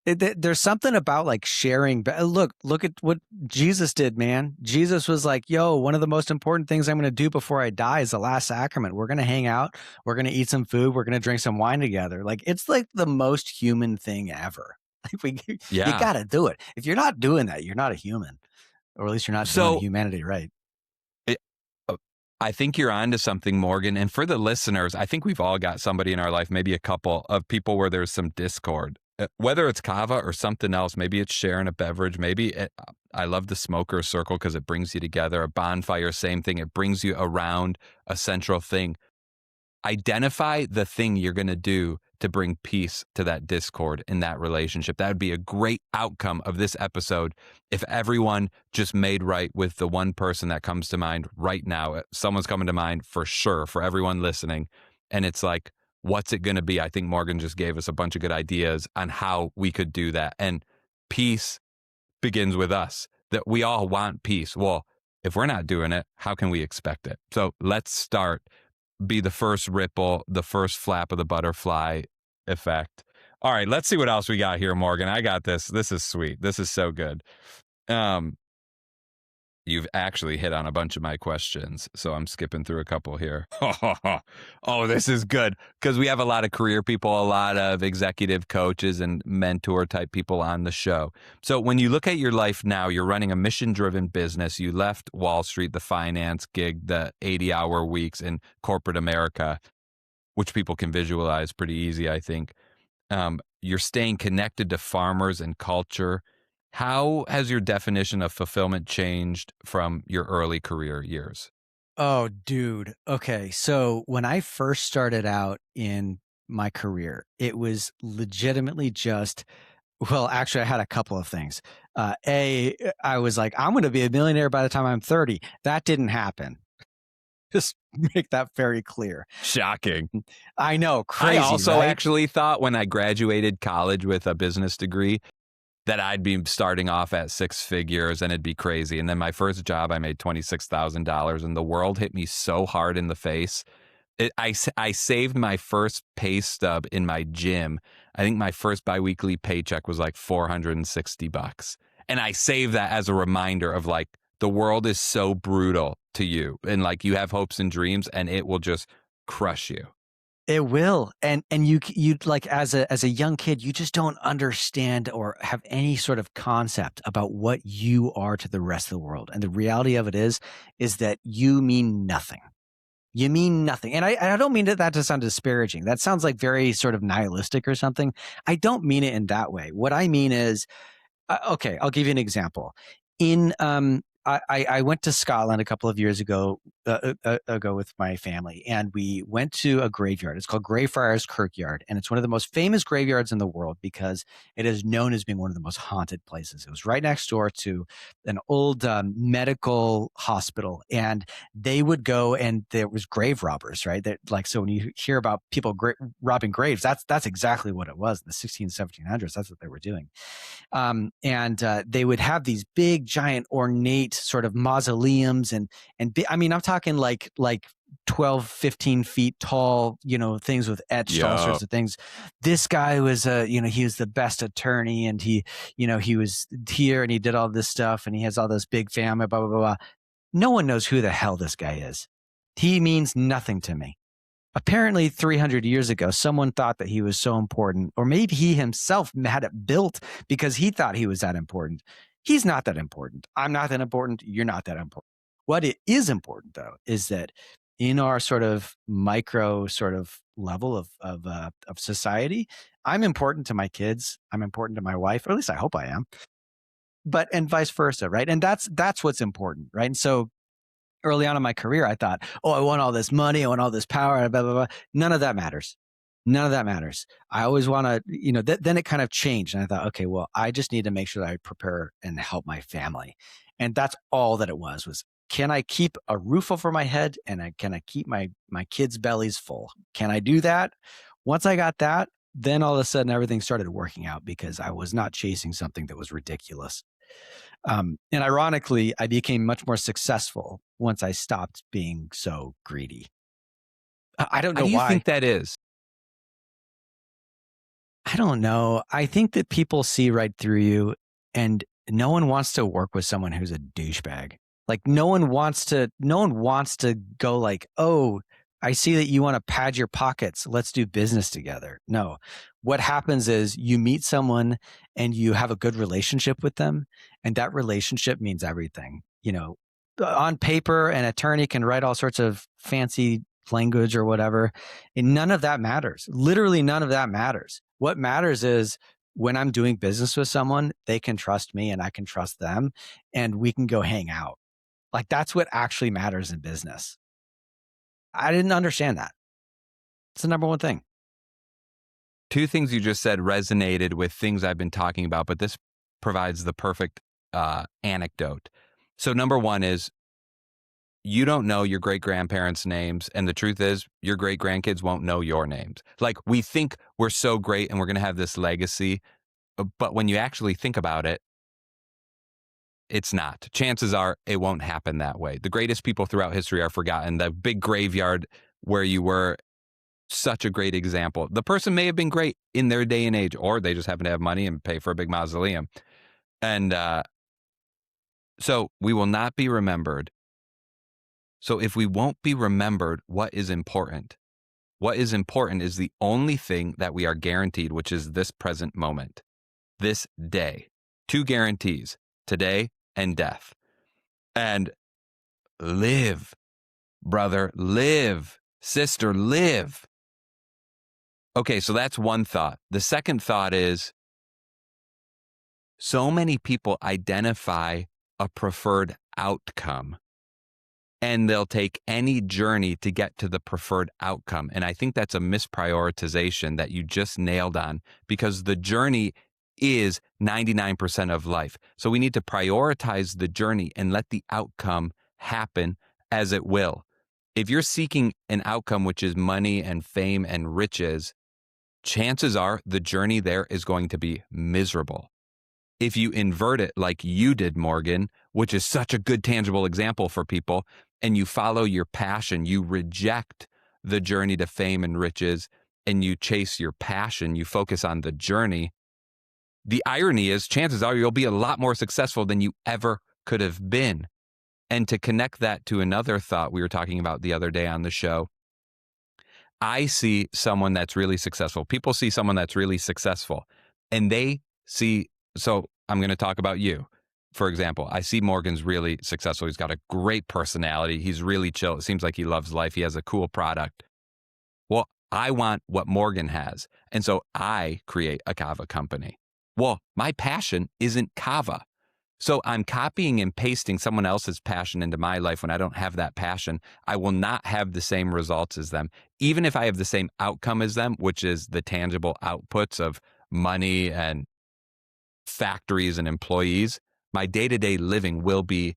There's something about like sharing. Look at what Jesus did, man. Jesus was like, yo, one of the most important things I'm going to do before I die is the last sacrament. We're going to hang out. We're going to eat some food. We're going to drink some wine together. Like, it's like the most human thing ever. Like you got to do it. If you're not doing that, you're not a human, or at least you're not doing humanity right. I think you're onto something, Morgan. And for the listeners, I think we've all got somebody in our life, maybe a couple of people where there's some discord. Whether it's kava or something else, maybe it's sharing a beverage. I love the smoker circle because it brings you together. A bonfire, same thing. It brings you around a central thing. Identify the thing you're going to do to bring peace to that discord in that relationship. That would be a great outcome of this episode if everyone just made right with the one person that comes to mind right now. Someone's coming to mind for sure for everyone listening. And it's like, what's it going to be? I think Morgan just gave us a bunch of good ideas on how we could do that. And peace begins with us, that we all want peace. Well, if we're not doing it, how can we expect it? So let's start be the first ripple, the first flap of the butterfly effect. All right, let's see what else we got here, Morgan. I got this. This is sweet. This is so good. You've actually hit on a bunch of my questions, so I'm skipping through a couple here. Oh, this is good because we have a lot of career people, a lot of executive coaches and mentor type people on the show. So when you look at your life now, you're running a mission-driven business. You left Wall Street, the finance gig, the 80-hour weeks in corporate America, which people can visualize pretty easy, I think. You're staying connected to farmers and culture. How has your definition of fulfillment changed from your early career years? Oh, dude. Okay. So when I first started out in my career, it was legitimately just, well, actually, I had a couple of things. I was like, I'm going to be a millionaire by the time I'm 30. That didn't happen. Just make that very clear. Shocking. I know. Crazy. I also right? actually thought when I graduated college with a business degree that I'd be starting off at six figures and it'd be crazy. And then my first job, I made $26,000 and the world hit me so hard in the face. I saved my first pay stub in my gym. I think my first biweekly paycheck was like $460. And I saved that as a reminder of like, the world is so brutal to you. And like you have hopes and dreams and it will just crush you. It will. And you like as a young kid, you just don't understand or have any sort of concept about what you are to the rest of the world. And the reality of it is that you mean nothing. You mean nothing. And I don't mean that to sound disparaging. That sounds like very sort of nihilistic or something. I don't mean it in that way. What I mean is, okay, I'll give you an example. I went to Scotland a couple of years ago with my family, and we went to a graveyard. It's called Greyfriars Kirkyard, and it's one of the most famous graveyards in the world because it is known as being one of the most haunted places. It was right next door to an old medical hospital, and they would go, and there was grave robbers, right? That like so when you hear about people robbing graves, that's exactly what it was in the 1700s. That's what they were doing. They would have these big, giant, ornate sort of mausoleums I mean, I'm talking like 12, 15 feet tall, things with etched all sorts of things. This guy was, he was the best attorney and he was here and he did all this stuff and he has all this big family, blah, blah, blah, blah. No one knows who the hell this guy is. He means nothing to me. Apparently 300 years ago, someone thought that he was so important, or maybe he himself had it built because he thought he was that important. He's not that important. I'm not that important. You're not that important. What it is important, though, is that in our sort of micro sort of level of society, I'm important to my kids. I'm important to my wife, or at least I hope I am. And vice versa, right? And that's what's important, right? And so early on in my career, I thought, oh, I want all this money, I want all this power, blah, blah, blah. None of that matters. None of that matters. I always want to, then it kind of changed. And I thought, okay, well, I just need to make sure that I prepare and help my family. And that's all that it was can I keep a roof over my head and can I keep my kids' bellies full? Can I do that? Once I got that, then all of a sudden everything started working out because I was not chasing something that was ridiculous. And ironically, I became much more successful once I stopped being so greedy. I don't know why. How do you think that is? I don't know. I think that people see right through you and no one wants to work with someone who's a douchebag. Like no one wants to go like, oh, I see that you want to pad your pockets. Let's do business together. No, what happens is you meet someone and you have a good relationship with them. And that relationship means everything. On paper, an attorney can write all sorts of fancy language or whatever. And none of that matters. Literally none of that matters. What matters is when I'm doing business with someone, they can trust me and I can trust them and we can go hang out. Like that's what actually matters in business. I didn't understand that. It's the number one thing. Two things you just said resonated with things I've been talking about, but this provides the perfect anecdote. So number one is you don't know your great-grandparents' names, and the truth is your great-grandkids won't know your names. Like we think we're so great and we're going to have this legacy, but when you actually think about it, it's not. Chances are it won't happen that way. The greatest people throughout history are forgotten. The big graveyard where you were such a great example. The person may have been great in their day and age, or they just happen to have money and pay for a big mausoleum. And so we will not be remembered. So if we won't be remembered, what is important? What is important is the only thing that we are guaranteed, which is this present moment, this day. 2 guarantees, today and death. And live, brother, live, sister, live. Okay, so that's one thought. The second thought is, so many people identify a preferred outcome, and they'll take any journey to get to the preferred outcome. And I think that's a misprioritization that you just nailed on, because the journey is 99% of life. So we need to prioritize the journey and let the outcome happen as it will. If you're seeking an outcome which is money and fame and riches, chances are the journey there is going to be miserable. If you invert it like you did, Morgan, which is such a good tangible example for people, and you follow your passion, you reject the journey to fame and riches, and you chase your passion, you focus on the journey, the irony is chances are you'll be a lot more successful than you ever could have been. And to connect that to another thought we were talking about the other day on the show, I see someone that's really successful. People see someone that's really successful, and they see, so I'm going to talk about you. For example, I see Morgan's really successful. He's got a great personality. He's really chill. It seems like he loves life. He has a cool product. Well, I want what Morgan has. And so I create a Kava company. Well, my passion isn't Kava. So I'm copying and pasting someone else's passion into my life when I don't have that passion. I will not have the same results as them. Even if I have the same outcome as them, which is the tangible outputs of money and factories and employees, my day-to-day living will be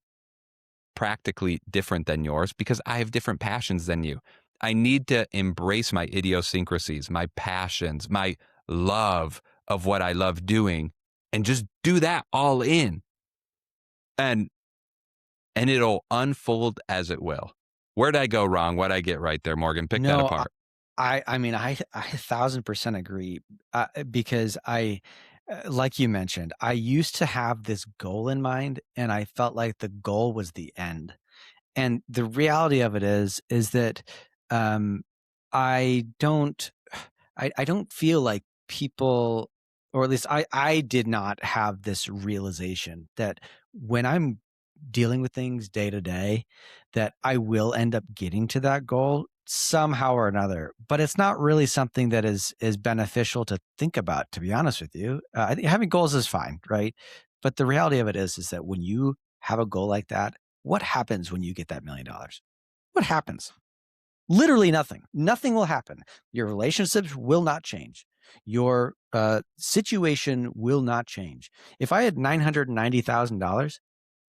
practically different than yours because I have different passions than you. I need to embrace my idiosyncrasies, my passions, my love of what I love doing, and just do that all in. And it'll unfold as it will. Where'd I go wrong? What'd I get right there, Morgan? Pick that apart. I mean, I 1,000% agree because like you mentioned, I used to have this goal in mind, and I felt like the goal was the end. And the reality of it is that I don't feel like people, or at least I did not have this realization that when I'm dealing with things day to day, that I will end up getting to that goal somehow or another. But it's not really something that is beneficial to think about, to be honest with you. I think having goals is fine, right? But the reality of it is that when you have a goal like that, what happens when you get that $1 million? What happens? Literally nothing. Nothing will happen. Your relationships will not change. Your situation will not change. If I had $990,000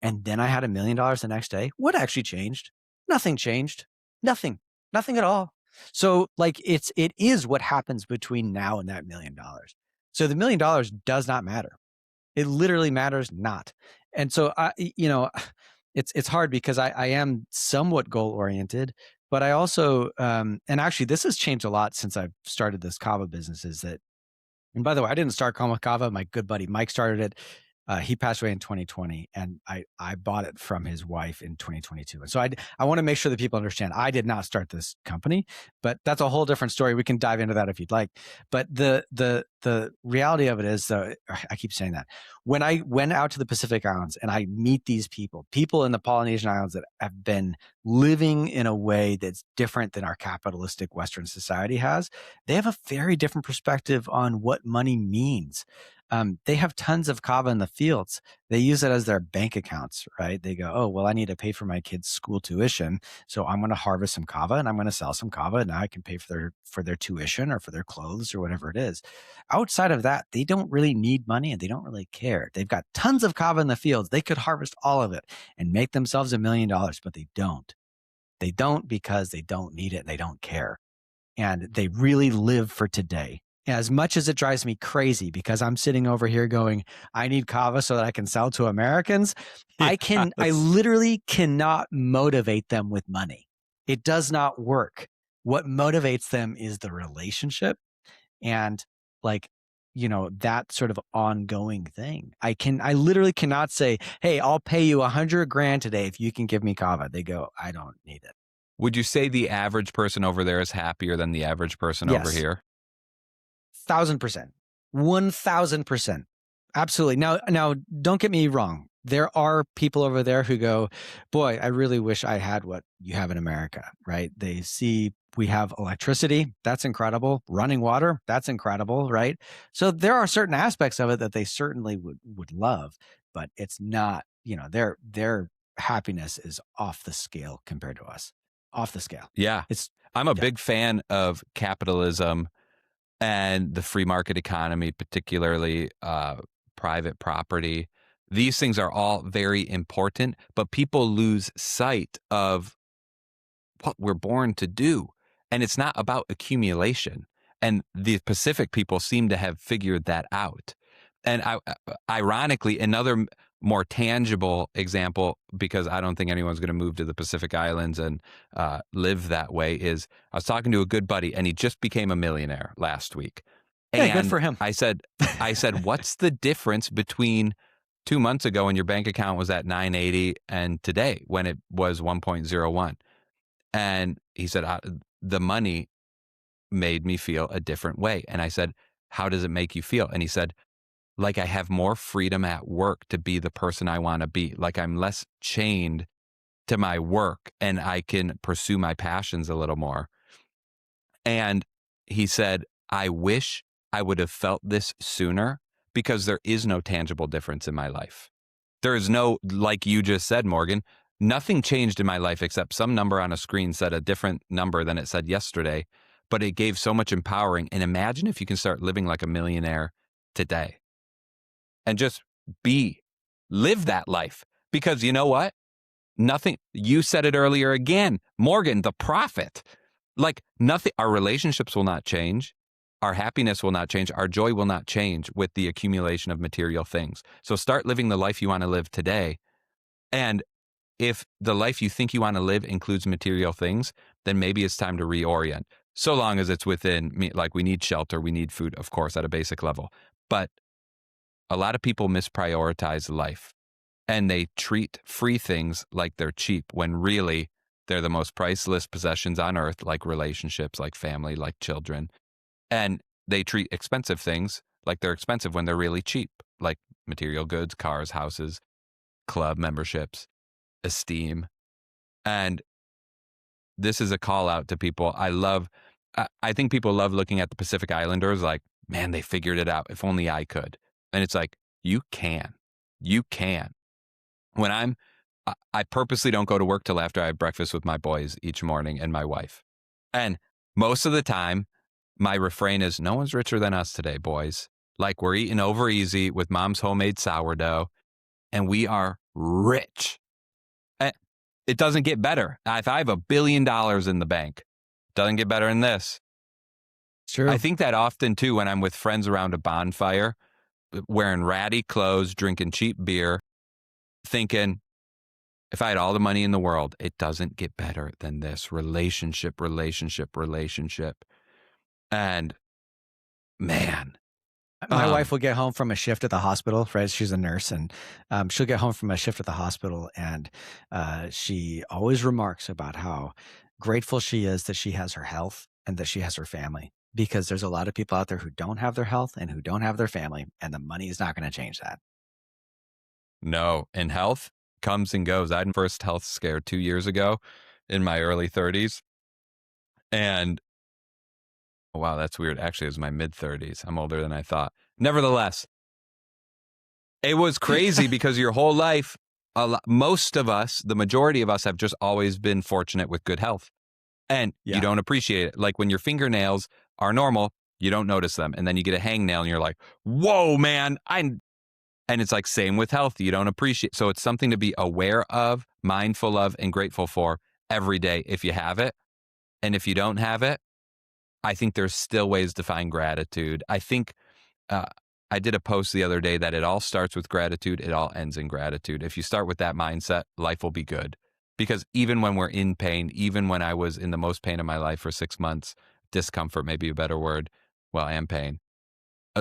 and then I had $1 million the next day, what actually changed? Nothing changed. Nothing at all. So like it is what happens between now and that $1 million. So the $1 million does not matter. It literally matters not. And so it's hard because I am somewhat goal oriented, but I also, and actually this has changed a lot since I've started this Kava business, is that, and by the way, I didn't start Kalm with Kava. My good buddy Mike started it. He passed away in 2020, and I bought it from his wife in 2022. And so I want to make sure that people understand I did not start this company, but that's a whole different story. We can dive into that if you'd like. But the reality of it is, I keep saying that when I went out to the Pacific Islands and I meet these people in the Polynesian Islands that have been living in a way that's different than our capitalistic Western society has, they have a very different perspective on what money means. They have tons of Kava in the fields. They use it as their bank accounts, right? They go, oh, well, I need to pay for my kids' school tuition, so I'm going to harvest some Kava and I'm going to sell some Kava, and now I can pay for their tuition or for their clothes or whatever it is. Outside of that, they don't really need money and they don't really care. They've got tons of Kava in the fields. They could harvest all of it and make themselves $1 million, but they don't. They don't because they don't need it and they don't care. And they really live for today. As much as it drives me crazy because I'm sitting over here going, I need Kava so that I can sell to Americans. Yes. I literally cannot motivate them with money. It does not work. What motivates them is the relationship and like, that sort of ongoing thing. I literally cannot say, hey, I'll pay you 100 grand today if you can give me kava. They go, I don't need it. Would you say the average person over there is happier than the average person over Yes. here? 1,000%. 1,000%. Absolutely. Now, don't get me wrong. There are people over there who go, boy, I really wish I had what you have in America, right? They see we have electricity. That's incredible. Running water. That's incredible, right? So there are certain aspects of it that they certainly would love, but it's not, their happiness is off the scale compared to us. Off the scale. Yeah. It's I'm a yeah. big fan of capitalism and the free market economy, particularly private property. These things are all very important, but people lose sight of what we're born to do. And it's not about accumulation. And the Pacific people seem to have figured that out. And ironically, another more tangible example, because I don't think anyone's going to move to the Pacific Islands and live that way, is I was talking to a good buddy and he just became a millionaire last week. Yeah, good for him. I said, what's the difference between 2 months ago when your bank account was at 980 and today when it was 1.01? And he said, the money made me feel a different way. And I said, how does it make you feel? And he said, like I have more freedom at work to be the person I want to be. Like I'm less chained to my work and I can pursue my passions a little more. And he said, I wish I would have felt this sooner because there is no tangible difference in my life. There is no, like you just said, Morgan, nothing changed in my life except some number on a screen said a different number than it said yesterday, but it gave so much empowering. And imagine if you can start living like a millionaire today and just live that life. Because you know what? Nothing, you said it earlier again, Morgan, the prophet, like nothing, our relationships will not change. Our happiness will not change. Our joy will not change with the accumulation of material things. So start living the life you want to live today. And if the life you think you want to live includes material things, then maybe it's time to reorient. So long as it's within me, like we need shelter, we need food, of course, at a basic level. But a lot of people misprioritize life and they treat free things like they're cheap when really they're the most priceless possessions on earth, like relationships, like family, like children. And they treat expensive things like they're expensive when they're really cheap, like material goods, cars, houses, club memberships, esteem. And this is a call out to people. I think people love looking at the Pacific Islanders like, man, they figured it out. If only I could. And it's like, you can. When I purposely don't go to work till after I have breakfast with my boys each morning and my wife. And most of the time, my refrain is, no one's richer than us today, boys. Like we're eating over easy with mom's homemade sourdough and we are rich. It doesn't get better. If I have $1 billion in the bank, it doesn't get better than this. True. I think that often too when I'm with friends around a bonfire, wearing ratty clothes, drinking cheap beer, thinking, if I had all the money in the world, it doesn't get better than this. Relationship. And man. My wife will get home from a shift at the hospital, right? She's a nurse, and she'll get home from a shift at the hospital, and she always remarks about how grateful she is that she has her health and that she has her family, because there's a lot of people out there who don't have their health and who don't have their family, and the money is not going to change that. No, and health comes and goes. I had my first health scare 2 years ago in my early 30s, and wow, that's weird. Actually, it was my mid-30s. I'm older than I thought. Nevertheless, it was crazy because your whole life, most of us, the majority of us have just always been fortunate with good health. And you don't appreciate it. Like when your fingernails are normal, you don't notice them. And then you get a hangnail and you're like, whoa, man. And it's like same with health. You don't appreciate. So it's something to be aware of, mindful of, and grateful for every day if you have it. And if you don't have it, I think there's still ways to find gratitude. I think I did a post the other day that it all starts with gratitude. It all ends in gratitude. If you start with that mindset, life will be good. Because even when we're in pain, even when I was in the most pain of my life for 6 months, discomfort may be a better word, well, and pain,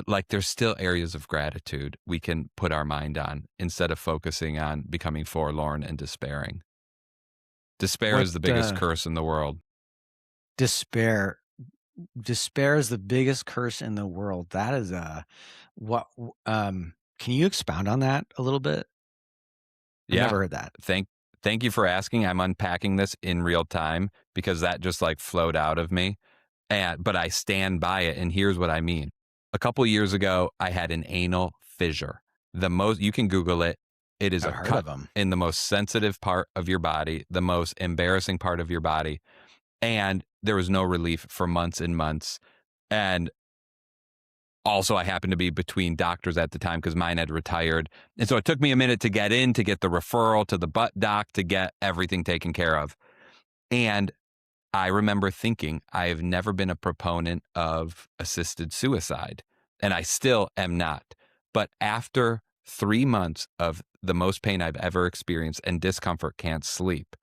like there's still areas of gratitude we can put our mind on instead of focusing on becoming forlorn and despairing. Despair What is the biggest curse in the world. despair? Despair is the biggest curse in the world. That is what can you expound on that a little bit? I've Yeah. never heard that. Thank you for asking. I'm unpacking this in real time because that just like flowed out of me. But I stand by it. And here's what I mean. A couple years ago, I had an anal fissure. You can Google it. It is I've a heard cut of them. in the most sensitive part of your body, the most embarrassing part of your body. And there was no relief for months and months. And also, I happened to be between doctors at the time because mine had retired. And so it took me a minute to get the referral to the butt doc to get everything taken care of. And I remember thinking, I have never been a proponent of assisted suicide, and I still am not. But after 3 months of the most pain I've ever experienced and discomfort, can't sleep,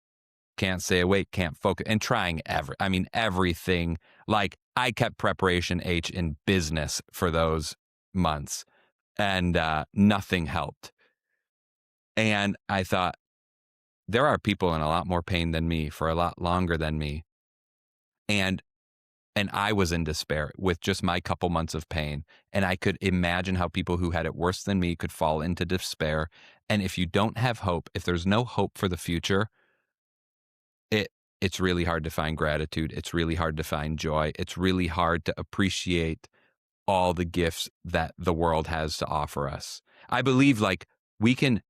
can't stay awake, can't focus, and trying everything. Like I kept preparation H in business for those months, and nothing helped. And I thought, there are people in a lot more pain than me for a lot longer than me. And I was in despair with just my couple months of pain. And I could imagine how people who had it worse than me could fall into despair. And if you don't have hope, if there's no hope for the future, it it's really hard to find gratitude. It's really hard to find joy. It's really hard to appreciate all the gifts that the world has to offer us. I believe like we can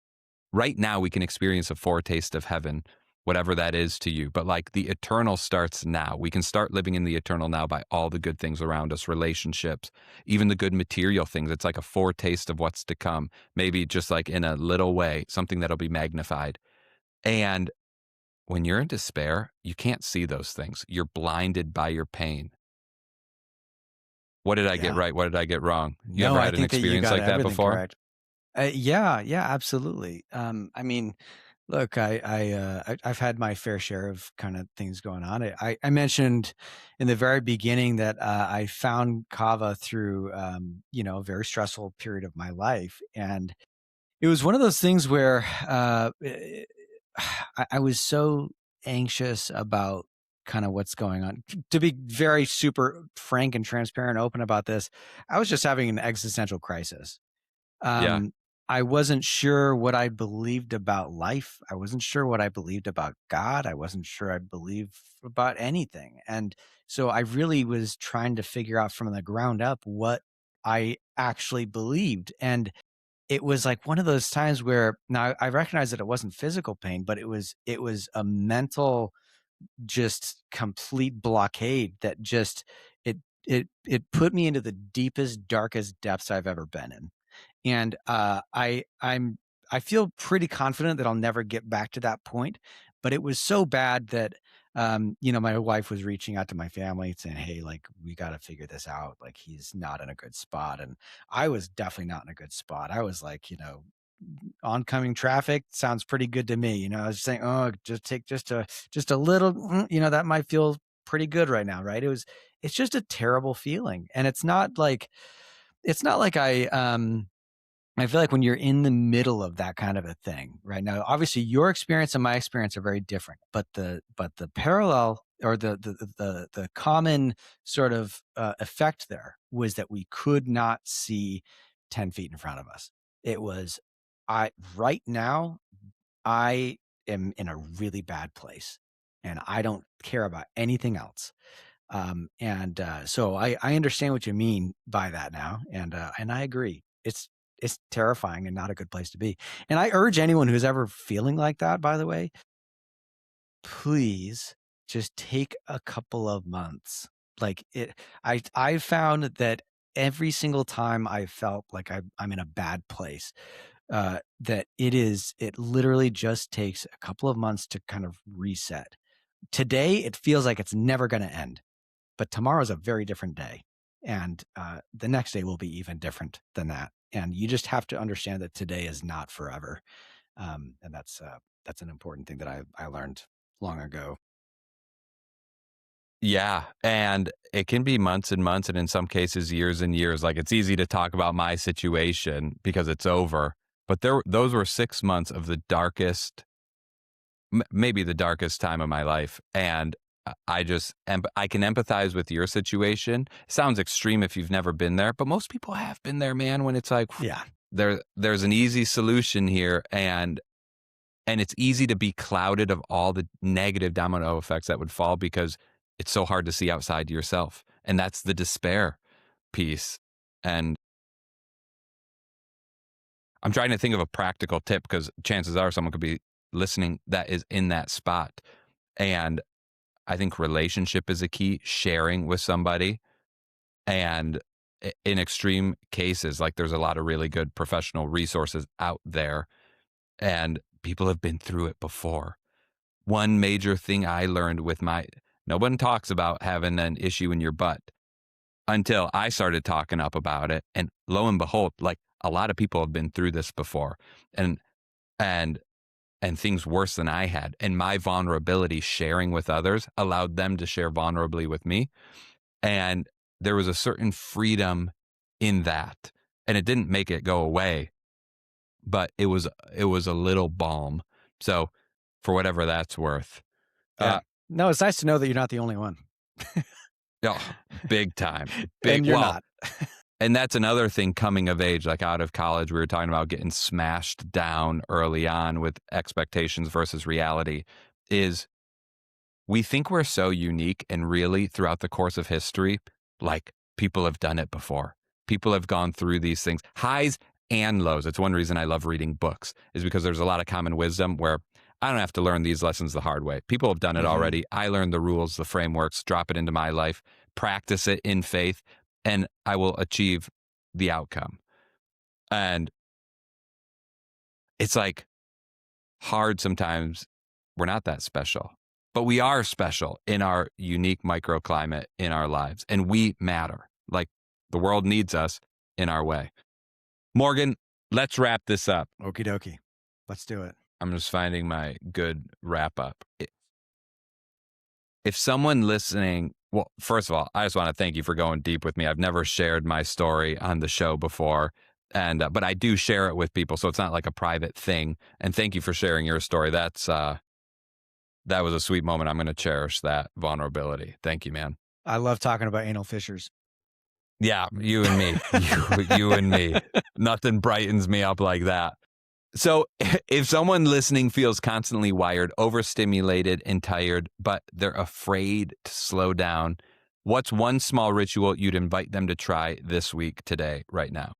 right now we can experience a foretaste of heaven, whatever that is to you. But like the eternal starts now. We can start living in the eternal now by all the good things around us, relationships, even the good material things. It's like a foretaste of what's to come, maybe just like in a little way, something that'll be magnified. And when you're in despair, you can't see those things. You're blinded by your pain. What did I get Yeah. right? What did I get wrong? You No, ever I had an think that you experience got like that everything before? correct. Yeah, yeah, absolutely. I mean, look, I've had my fair share of kind of things going on. I mentioned in the very beginning that I found Kava through a very stressful period of my life, and it was one of those things where I was so anxious about kind of what's going on. To be very super frank and transparent, open about this, I was just having an existential crisis. Yeah. um, I wasn't sure what I believed about life. I wasn't sure what I believed about God. I wasn't sure I believed about anything. And so I really was trying to figure out from the ground up what I actually believed. And it was like one of those times where now I recognize that it wasn't physical pain, but it was a mental just complete blockade that just it put me into the deepest, darkest depths I've ever been in. And I feel pretty confident that I'll never get back to that point. But it was so bad that my wife was reaching out to my family saying, "Hey, like we got to figure this out. Like he's not in a good spot." And I was definitely not in a good spot. I was like, oncoming traffic sounds pretty good to me. I was saying, oh, just take just a little, that might feel pretty good right now, right? It's just a terrible feeling, and it's not like I feel like when you're in the middle of that kind of a thing right now, obviously your experience and my experience are very different, but the parallel or the common sort of effect there was that we could not see 10 feet in front of us. It was, right now, I am in a really bad place and I don't care about anything else. So I understand what you mean by that now, and I agree. It's terrifying and not a good place to be. And I urge anyone who's ever feeling like that, by the way, please just take a couple of months. Like it, I found that every single time I felt like I'm in a bad place, that it literally just takes a couple of months to kind of reset. Today, it feels like it's never going to end, but tomorrow's a very different day. And the next day will be even different than that. And you just have to understand that today is not forever. And that's an important thing that I learned long ago. Yeah. And it can be months and months, and in some cases, years and years. Like, it's easy to talk about my situation because it's over. But those were 6 months of the darkest, maybe the darkest time of my life. And I can empathize with your situation. It sounds extreme if you've never been there, but most people have been there, man, when it's like, Yeah. there's an easy solution here. And it's easy to be clouded of all the negative domino effects that would fall because it's so hard to see outside yourself. And that's the despair piece. And I'm trying to think of a practical tip because chances are someone could be listening that is in that spot. And I think relationship is a key, sharing with somebody. And in extreme cases, like, there's a lot of really good professional resources out there, and people have been through it before. One major thing I learned no one talks about having an issue in your butt until I started talking up about it. And lo and behold, like, a lot of people have been through this before and things worse than I had. And my vulnerability sharing with others allowed them to share vulnerably with me. And there was a certain freedom in that. And it didn't make it go away, but it was a little balm. So for whatever that's worth. Yeah. No, it's nice to know that you're not the only one. Oh, big time. And you're not. And that's another thing coming of age, like out of college, we were talking about getting smashed down early on with expectations versus reality, is we think we're so unique, and really throughout the course of history, like, people have done it before. People have gone through these things, highs and lows. It's one reason I love reading books, is because there's a lot of common wisdom where I don't have to learn these lessons the hard way. People have done it already. I learned the rules, the frameworks, drop it into my life, practice it in faith, and I will achieve the outcome. And it's like hard sometimes. We're not that special, but we are special in our unique microclimate in our lives, and we matter. Like, the world needs us in our way. Morgan, let's wrap this up. Okie dokie. Let's do it. I'm just finding my good wrap up. If someone listening, well, first of all, I just want to thank you for going deep with me. I've never shared my story on the show before, and but I do share it with people, so it's not like a private thing. And thank you for sharing your story. That was a sweet moment. I'm going to cherish that vulnerability. Thank you, man. I love talking about anal fissures. Yeah, you and me. you and me. Nothing brightens me up like that. So if someone listening feels constantly wired, overstimulated, and tired, but they're afraid to slow down, what's one small ritual you'd invite them to try this week, today, right now?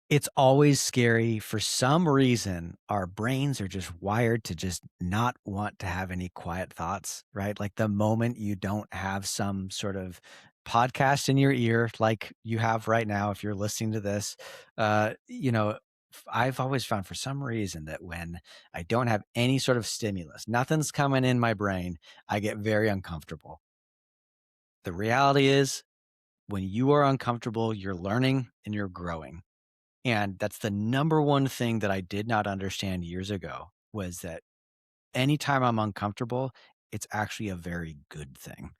It's always scary. For some reason, our brains are just wired to just not want to have any quiet thoughts, right? Like, the moment you don't have some sort of podcast in your ear, like you have right now, if you're listening to this, I've always found, for some reason, that when I don't have any sort of stimulus, nothing's coming in my brain, I get very uncomfortable. The reality is, when you are uncomfortable, you're learning and you're growing. And that's the number one thing that I did not understand years ago, was that anytime I'm uncomfortable, it's actually a very good thing,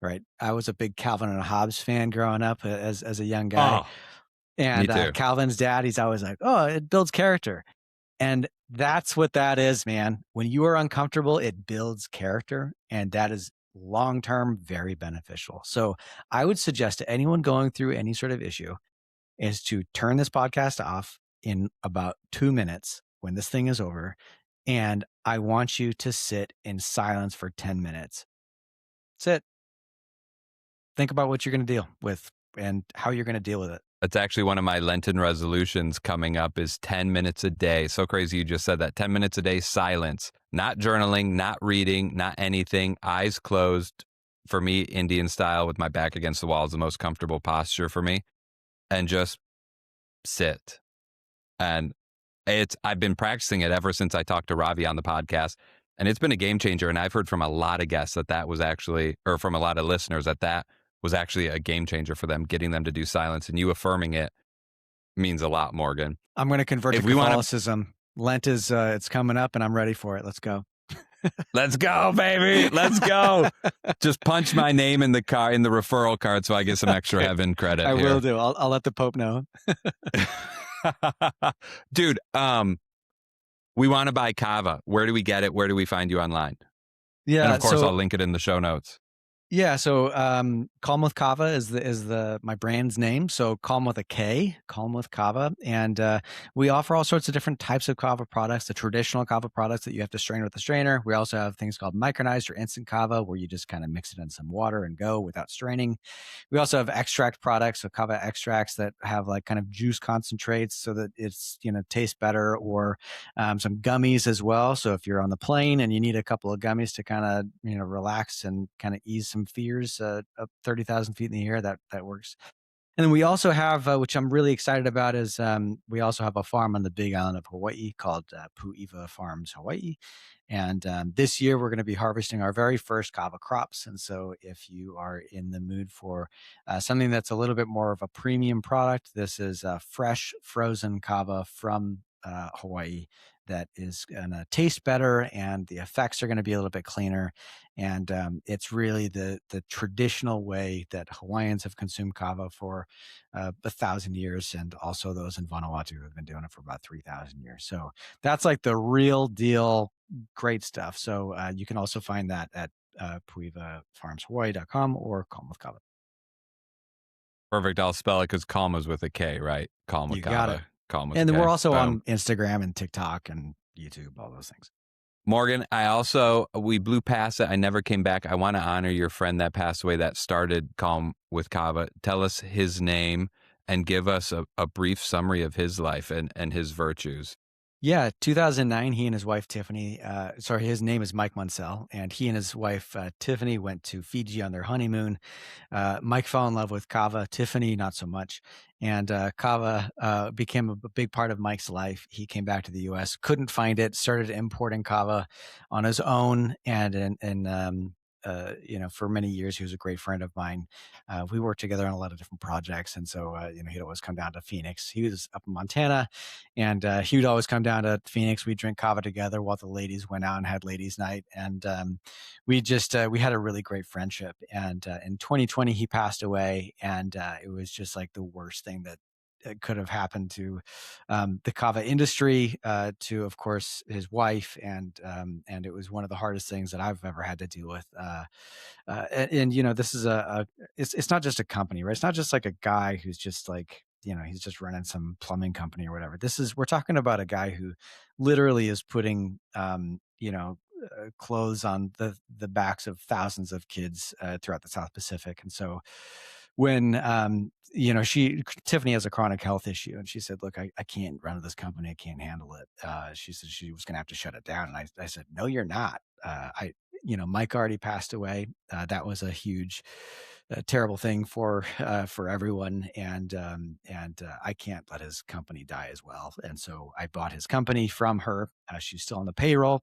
right? I was a big Calvin and Hobbes fan growing up as a young guy. Oh, and me too. Calvin's dad, he's always like, oh, it builds character. And that's what that is, man. When you are uncomfortable, it builds character. And that is long-term very beneficial. So I would suggest to anyone going through any sort of issue is to turn this podcast off in about 2 minutes when this thing is over. And I want you to sit in silence for 10 minutes. Sit. Think about what you're going to deal with and how you're going to deal with it. That's actually one of my Lenten resolutions coming up, is 10 minutes a day. So crazy you just said that. 10 minutes a day, silence, not journaling, not reading, not anything, eyes closed. For me, Indian style, with my back against the wall, is the most comfortable posture for me. And just sit. And I've been practicing it ever since I talked to Ravi on the podcast, and it's been a game changer. And I've heard from a lot of guests that was actually, or from a lot of listeners, that was actually a game changer for them, getting them to do silence. And you affirming it means a lot, Morgan. I'm going to convert to Catholicism Lent is it's coming up, and I'm ready for it. Let's go. Let's go, baby. Let's go. Just punch my name in the referral card so I get some extra heaven credit. I will do. I'll let the Pope know. Dude, we want to buy Kava. Where do we get it? Where do we find you online? Yeah. And of course, I'll link it in the show notes. Yeah, so Kalm with Kava is my brand's name. So Kalm with a K, Kalm with Kava, and we offer all sorts of different types of Kava products. The traditional Kava products that you have to strain with a strainer. We also have things called micronized or instant Kava, where you just kind of mix it in some water and go without straining. We also have extract products, so Kava extracts that have like kind of juice concentrates, so that it's tastes better, or some gummies as well. So if you're on the plane and you need a couple of gummies to kind of relax and kind of ease some fears up 30,000 feet in the air, that works. And then we also have, which I'm really excited about, is we also have a farm on the Big Island of Hawaii called Pu'iwa Farms Hawaii. And this year we're going to be harvesting our very first Kava crops. And so if you are in the mood for something that's a little bit more of a premium product, this is fresh frozen Kava from Hawaii that is going to taste better, and the effects are going to be a little bit cleaner. And it's really the traditional way that Hawaiians have consumed Kava for 1,000 years, and also those in Vanuatu have been doing it for about 3,000 years. So that's like the real deal, great stuff. So you can also find that at puiwafarmshawaii.com or Kalm with Kava. Perfect. I'll spell it because Kalm is with a K, right? Kalm with Kava. Got it. And then we're also on Instagram and TikTok and YouTube, all those things. Morgan, we blew past it. I never came back. I want to honor your friend that passed away that started Kalm with Kava. Tell us his name and give us a brief summary of his life and his virtues. Yeah, 2009, he and his wife, Tiffany, his name is Mike Munsell, and he and his wife, Tiffany, went to Fiji on their honeymoon. Mike fell in love with Kava, Tiffany, not so much. And Kava became a big part of Mike's life. He came back to the U.S., couldn't find it, started importing Kava on his own, and for many years, he was a great friend of mine. We worked together on a lot of different projects. And so, he'd always come down to Phoenix. He was up in Montana, and he would always come down to Phoenix. We'd drink Kava together while the ladies went out and had ladies' night. And we had a really great friendship. And in 2020, he passed away. And it was just like the worst thing that it could have happened to the Kava industry, to, of course, his wife. And it was one of the hardest things that I've ever had to deal with. This is it's not just a company, right? It's not just like a guy who's just like, he's just running some plumbing company or whatever. We're talking about a guy who literally is putting, clothes on the backs of thousands of kids throughout the South Pacific. And so when, Tiffany has a chronic health issue, and she said, look, I can't run this company. I can't handle it. She said she was going to have to shut it down. And I said, no, you're not. Mike already passed away. That was a huge, terrible thing for everyone. And I can't let his company die as well. And so I bought his company from her. She's still on the payroll.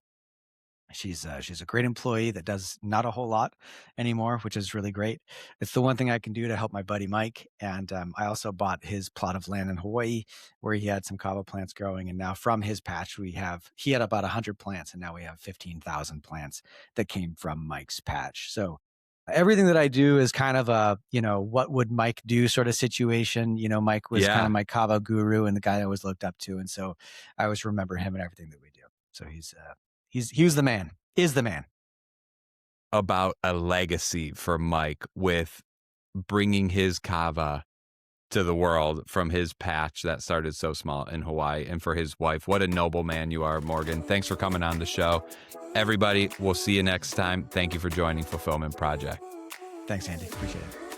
She's a great employee that does not a whole lot anymore, which is really great. It's the one thing I can do to help my buddy Mike. And I also bought his plot of land in Hawaii where he had some Kava plants growing. And now from his patch, he had about 100 plants, and now we have 15,000 plants that came from Mike's patch. So everything that I do is kind of a, what would Mike do sort of situation. Mike was kind of my Kava guru and the guy I always looked up to. And so I always remember him and everything that we do. So he was the man, is the man. About a legacy for Mike with bringing his Kava to the world from his patch that started so small in Hawaii, and for his wife. What a noble man you are, Morgan. Thanks for coming on the show. Everybody, we'll see you next time. Thank you for joining Fulfillment Project. Thanks, Andy. Appreciate it.